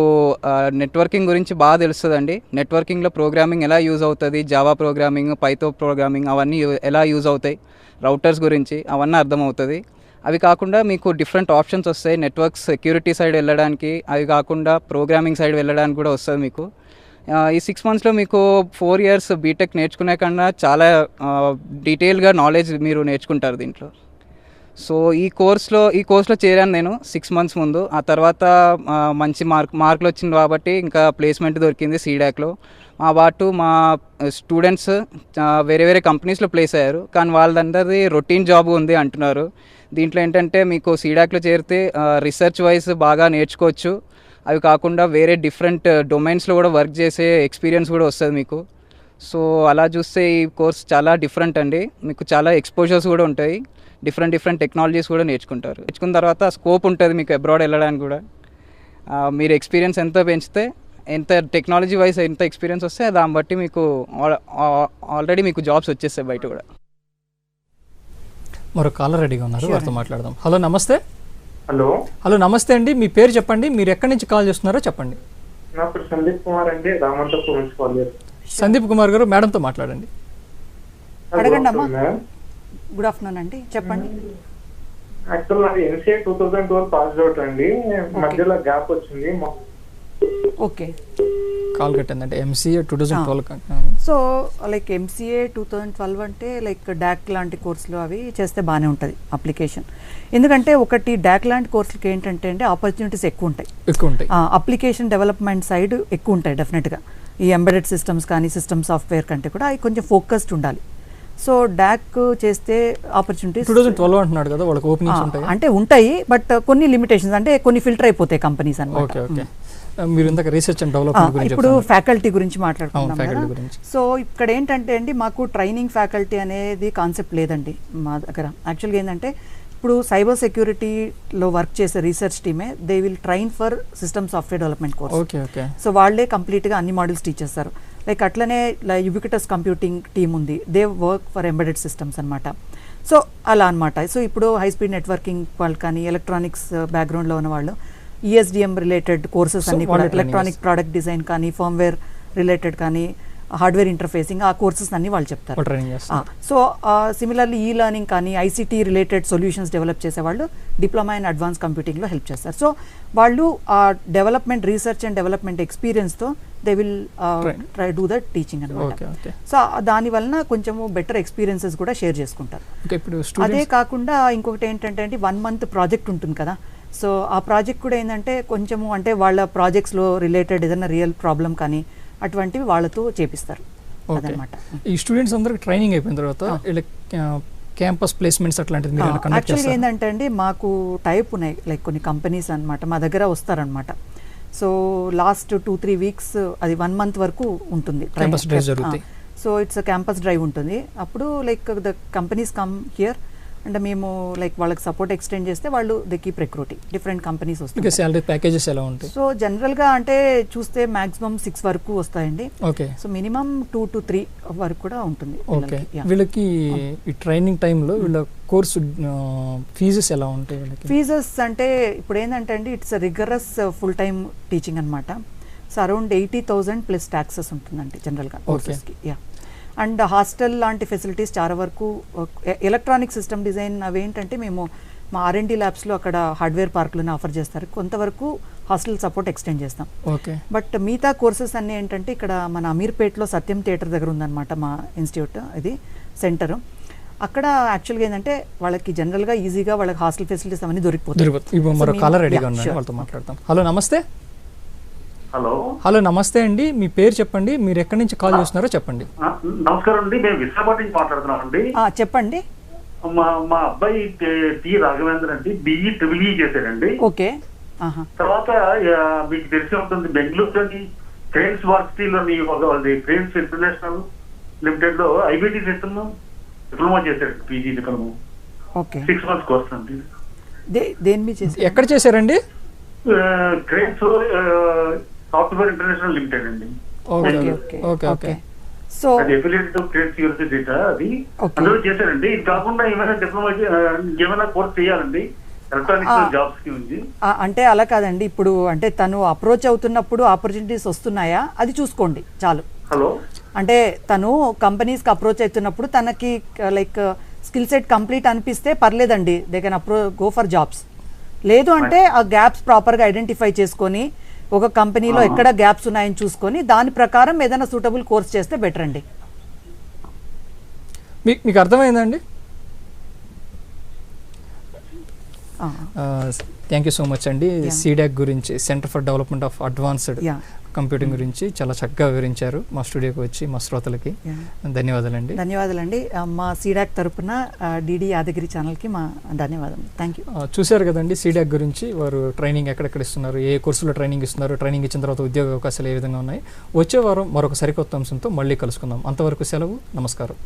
నెట్వర్కింగ్ గురించి బాగా తెలుస్తుందండి. నెట్వర్కింగ్లో ప్రోగ్రామింగ్ ఎలా యూజ్ అవుతుంది, జావా ప్రోగ్రామింగ్, పైథాన్ ప్రోగ్రామింగ్ అవన్నీ ఎలా యూజ్ అవుతాయి, రౌటర్స్ గురించి అవన్నీ అర్థమవుతుంది. అవి కాకుండా మీకు డిఫరెంట్ ఆప్షన్స్ వస్తాయి. నెట్వర్క్ సెక్యూరిటీ సైడ్ వెళ్ళడానికి, అవి కాకుండా ప్రోగ్రామింగ్ సైడ్ వెళ్ళడానికి కూడా వస్తుంది మీకు. ఈ 6 మంత్స్లో మీకు 4 years బీటెక్ నేర్చుకునే కన్నా చాలా డీటెయిల్గా నాలెడ్జ్ మీరు నేర్చుకుంటారు దీంట్లో. సో ఈ కోర్స్లో చేరాను నేను 6 months ముందు. ఆ తర్వాత మంచి మార్కులు వచ్చింది కాబట్టి ఇంకా ప్లేస్మెంట్ దొరికింది సీడాక్లో. మా పాటు మా స్టూడెంట్స్ వేరే వేరే కంపెనీస్లో ప్లేస్ అయ్యారు, కానీ వాళ్ళందరిది రొటీన్ జాబ్ ఉంది అంటున్నారు. దీంట్లో ఏంటంటే మీకు సీడాక్లో చేరితే రీసెర్చ్ వైజ్ బాగా నేర్చుకోవచ్చు. అవి కాకుండా వేరే డిఫరెంట్ డొమైన్స్లో కూడా వర్క్ చేసే ఎక్స్పీరియన్స్ కూడా వస్తుంది మీకు. సో అలా చూస్తే ఈ కోర్స్ చాలా డిఫరెంట్ అండి. మీకు చాలా ఎక్స్పోజర్స్ కూడా ఉంటాయి, డిఫరెంట్ టెక్నాలజీస్ కూడా నేర్చుకున్న తర్వాత స్కోప్ ఉంటుంది మీకు అబ్రాడ్ వెళ్ళడానికి కూడా. మీరు ఎక్స్పీరియన్స్ ఎంత పెంచితే, ఎంత టెక్నాలజీ వైజ్ ఎంత ఎక్స్పీరియన్స్ వస్తే దాన్ని బట్టి మీకు ఆల్రెడీ మీకు జాబ్స్ వచ్చేస్తాయి బయట కూడా. మరో కాలర్ రెడీగా ఉన్నారు, వారితో మాట్లాడదాం. హలో నమస్తే. హలో నమస్తే అండి, మీ పేరు చెప్పండి, మీరు ఎక్కడి నుంచి కాల్ చేస్తున్నారో చెప్పండి. నా పేరు సందీప్ కుమార్ అండి, రామంతపూర్ నుంచి కాల్ చేస్తున్నాను. సందీప్ కుమార్ గారు, మేడంతో మాట్లాడండి. అడగండి అమ్మా. గుడ్ ఆఫ్టర్నూన్ అండి, చెప్పండి. యాక్చువల్ నాది ఎంసీఏ 2012 పాస్ అవుట్ అండి, మధ్యలో గ్యాప్ వచ్చింది. ఓకే, కాల్ కట్టిందంటే ఎంసీఏ 2012. సో లైక్ ఎంసీఏ 2012 అంటే లైక్ డాక్ లాంటి కోర్సులు అవి చేస్తే బాగానే ఉంటుంది అప్లికేషన్. ఎందుకంటే ఒకటి డాక్ లాంటి కోర్సులకి ఏంటంటే అంటే ఆపర్చునిటీస్ ఎక్కువ ఉంటాయి, అప్లికేషన్ డెవలప్మెంట్ సైడ్ ఎక్కువ ఉంటాయి డెఫినెట్గా. ఈ ఎంబెడెడ్ సిస్టమ్స్ కానీ సిస్టమ్ సాఫ్ట్వేర్ కంటే కూడా అవి కొంచెం ఫోకస్డ్ ఉండాలి. సో డాక్ చేస్తే ఆపర్చునిటీస్ 2012 అంటున్నాడు కదా, వాళ్ళకి ఓపెనింగ్స్ ఉంటాయి అంటే ఉంటాయి, బట్ కొన్ని లిమిటేషన్స్ అంటే కొన్ని ఫిల్టర్ అయిపోతాయి కంపెనీస్ అన్నమాట. ఓకే, మీరు ఇందాక రీసెర్చ్ అండ్ డెవలప్మెంట్ గురించి ఇప్పుడు ఫ్యాకల్టీ గురించి మాట్లాడుకుంటున్నాం కదా. సో ఇక్కడ ఏంటంటే అండి, మాకు ట్రైనింగ్ ఫ్యాకల్టీ అనేది కాన్సెప్ట్ లేదండి మా దగ్గర. యాక్చువల్గా ఏంటంటే ఇప్పుడు సైబర్ సెక్యూరిటీలో వర్క్ చేసే రీసెర్చ్ టీమే they will train for system software development course. So వాళ్ళే కంప్లీట్గా అన్ని మాడ్యూల్స్ టీచ్ చేస్తారు. లైక్ అట్లనే యుబిక్విటస్ కంప్యూటింగ్ టీమ్ ఉంది, they work for embedded systems అనమాట. సో అలా అనమాట. సో ఇప్పుడు హై స్పీడ్ నెట్వర్కింగ్ వాళ్ళు కానీ ఎలక్ట్రానిక్స్ బ్యాక్గ్రౌండ్లో ఉన్న వాళ్ళు ఈఎస్డిఎం రిలేటెడ్ కోర్సెస్ అన్ని కూడా, ఎలక్ట్రానిక్ ప్రోడక్ట్ డిజైన్ కానీ ఫర్మ్వేర్ రిలేటెడ్ కానీ హార్డ్వేర్ ఇంటర్ఫేసింగ్ ఆ కోర్సెస్ అన్ని వాళ్ళు చెప్తారు. సో సిమిలర్లీ ఈ లెర్నింగ్ కానీ ఐసీటీ రిలేటెడ్ సొల్యూషన్స్ డెవలప్ చేసేవాళ్ళు డిప్లొమా ఇన్ అడ్వాన్స్ కంప్యూటింగ్లో హెల్ప్ చేస్తారు. సో వాళ్ళు ఆ డెవలప్మెంట్ రీసెర్చ్ అండ్ డెవలప్మెంట్ ఎక్స్పీరియన్స్తో they will try do the teaching అనమాట. సో దాని వలన కొంచెము బెటర్ ఎక్స్పీరియన్సెస్ కూడా షేర్ చేసుకుంటారు. అదే కాకుండా ఇంకొకటి ఏంటంటే అండి 1 month ప్రాజెక్ట్ ఉంటుంది కదా. సో ఆ ప్రాజెక్ట్ కూడా ఏంటంటే కొంచెము అంటే వాళ్ళ ప్రాజెక్ట్స్లో రిలేటెడ్ ఏదైనా రియల్ ప్రాబ్లం కానీ అటువంటివి వాళ్ళతో చేపిస్తారు అదనమాట. ఈ స్టూడెంట్స్ అందరికి ట్రైనింగ్ అయిపోయిన తర్వాత క్యాంపస్ ప్లేస్మెంట్స్ అట్లాంటిది యాక్చువల్గా ఏంటంటే అండి మాకు టైప్ ఉన్నాయి, లైక్ కొన్ని కంపెనీస్ అనమాట మా దగ్గర వస్తారనమాట. సో లాస్ట్ 2-3 weeks అది 1 month వరకు ఉంటుంది. సో ఇట్స్ క్యాంపస్ డ్రైవ్ ఉంటుంది. అప్పుడు like the companies come here అంటే మేము లైక్ వాళ్ళకి సపోర్ట్ ఎక్స్టెండ్ చేస్తే వాళ్ళు they keep recruiting different companies వస్తాయి. సాలరీ ప్యాకేజెస్ ఎలా ఉంటాయి? సో జనరల్గా అంటే చూస్తే మాక్సిమం 6 వరకు వస్తాయండి. సో మినిమం 2 to 3 వరకు కూడా ఉంటుంది. వీళ్ళకి ఈ ట్రైనింగ్ టైంలో వీళ్ళ కోర్సు ఫీజెస్ ఎలా ఉంటాయి? ఫీజెస్ అంటే ఇప్పుడు ఏంటంటే అండి it's rigorous full time teaching అనమాట. సో అరౌండ్ 80,000 ప్లస్ ట్యాక్సెస్ ఉంటుందండి జనరల్గా కోర్సెస్కి. అండ్ హాస్టల్ లాంటి ఫెసిలిటీస్ చాలా వరకు ఎలక్ట్రానిక్ సిస్టమ్ డిజైన్ అవి ఏంటంటే మేము మా R&D ల్యాబ్స్లో అక్కడ హార్డ్వేర్ పార్కులను ఆఫర్ చేస్తారు. కొంతవరకు హాస్టల్ సపోర్ట్ ఎక్స్టెండ్ చేస్తాం. బట్ మిగతా కోర్సెస్ అన్నీ ఏంటంటే ఇక్కడ మన అమీర్పేట్లో సత్యం థియేటర్ దగ్గర ఉందన్నమాట మా ఇన్స్టిట్యూట్, ఇది సెంటర్. అక్కడ యాక్చువల్గా ఏంటంటే వాళ్ళకి జనరల్గా ఈజీగా వాళ్ళకి హాస్టల్ ఫెసిలిటీస్ అవన్నీ దొరికిపోతాయి. హలో నమస్తే. హలో నమస్తే అండి, మీ పేరు చెప్పండి, మీరు ఎక్కడి నుంచి కాల్ చేస్తున్నారో చెప్పండి. నమస్కారం అండి, మేము విశాఖపట్నం నుంచి మాట్లాడుతున్నాం అండి. చెప్పండి. మా అబ్బాయి టి రాఘవేంద్ర అండి, BE EEE చేశాడండి. ఓకే. తర్వాత మీకు తెలిసి ఉంటుంది బెంగళూరులోని క్రేన్స్ వర్సిటీలోని క్రేన్స్ ఇంటర్నేషనల్ లిమిటెడ్ లో IBT సిస్టమ్ డిప్లొమా చేశాడు, PG డిప్లొమా. 6 months కోర్స్ అండి. ఎక్కడ చేశారండి? క్రేన్స్ సాఫ్ట్వేర్ ఇంటర్నేషనల్ లిమిటెడ్ అండి. సో అది ఎఫిలియేటెడ్ క్రేన్స్ యూనివర్సిటీ అది అందులో చేశారండి. ఇది కాకుండా ఏమైనా డిప్లొమా ఏమైనా కోర్స్ చేయాలండి ఎలక్ట్రానిక్స్ జాబ్స్ కి ఉంది? అంటే అలా కాదండి, ఇప్పుడు అంటే తను అప్రోచ్ అవుతున్నప్పుడు ఆపర్చునిటీస్ వస్తున్నాయా అది చూసుకోండి చాలు. హలో, అంటే తను కంపెనీస్కి అప్రోచ్ అవుతున్నప్పుడు తనకి లైక్ స్కిల్ సెట్ కంప్లీట్ అనిపిస్తే పర్లేదండి, they can go for jobs. లేదు అంటే ఆ గ్యాప్స్ ప్రాపర్గా ఐడెంటిఫై చేసుకొని ఒక కంపెనీలో ఎక్కడ గ్యాప్స్ ఉన్నాయని చూసుకొని దాని ప్రకారం ఏదైనా సూటబుల్ కోర్స్ చేస్తే బెటర్ అండి. మీకు అర్థమైందండి? థ్యాంక్ యూ సో మచ్ అండి. సీడాక్ గురించి, centre for development of advanced computing గురించి చాలా చక్కగా వివరించారు మా స్టూడియోకి వచ్చి మా శ్రోతలకి. ధన్యవాదాలండి. ధన్యవాదాలండి. మా సీడాక్ తరపున డిడి యాదగిరి ఛానల్కి మా ధన్యవాదాలు. Thank you. చూశారు కదండి సీడాక్ గురించి, వారు ట్రైనింగ్ ఎక్కడెక్కడ ఇస్తున్నారు, ఏ కోర్సులో ట్రైనింగ్ ఇస్తున్నారు, ట్రైనింగ్ ఇచ్చిన తర్వాత ఉద్యోగ అవకాశాలు ఏ విధంగా ఉన్నాయి. వచ్చే వారం మరొక సరికొత్త అంశంతో మళ్ళీ కలుసుకుందాం. అంతవరకు సెలవు. నమస్కారం.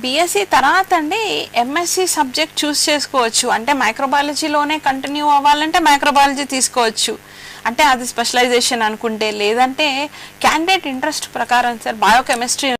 బీఎస్సీ తర్వాత అండి ఎంఎస్సి సబ్జెక్ట్ చూస్ చేసుకోవచ్చు. అంటే మైక్రోబయాలజీలోనే కంటిన్యూ అవ్వాలంటే మైక్రోబయాలజీ తీసుకోవచ్చు, అంటే అది స్పెషలైజేషన్ అనుకుంటే. లేదంటే క్యాండిడేట్ ఇంట్రెస్ట్ ప్రకారం సార్ బయోకెమిస్ట్రీ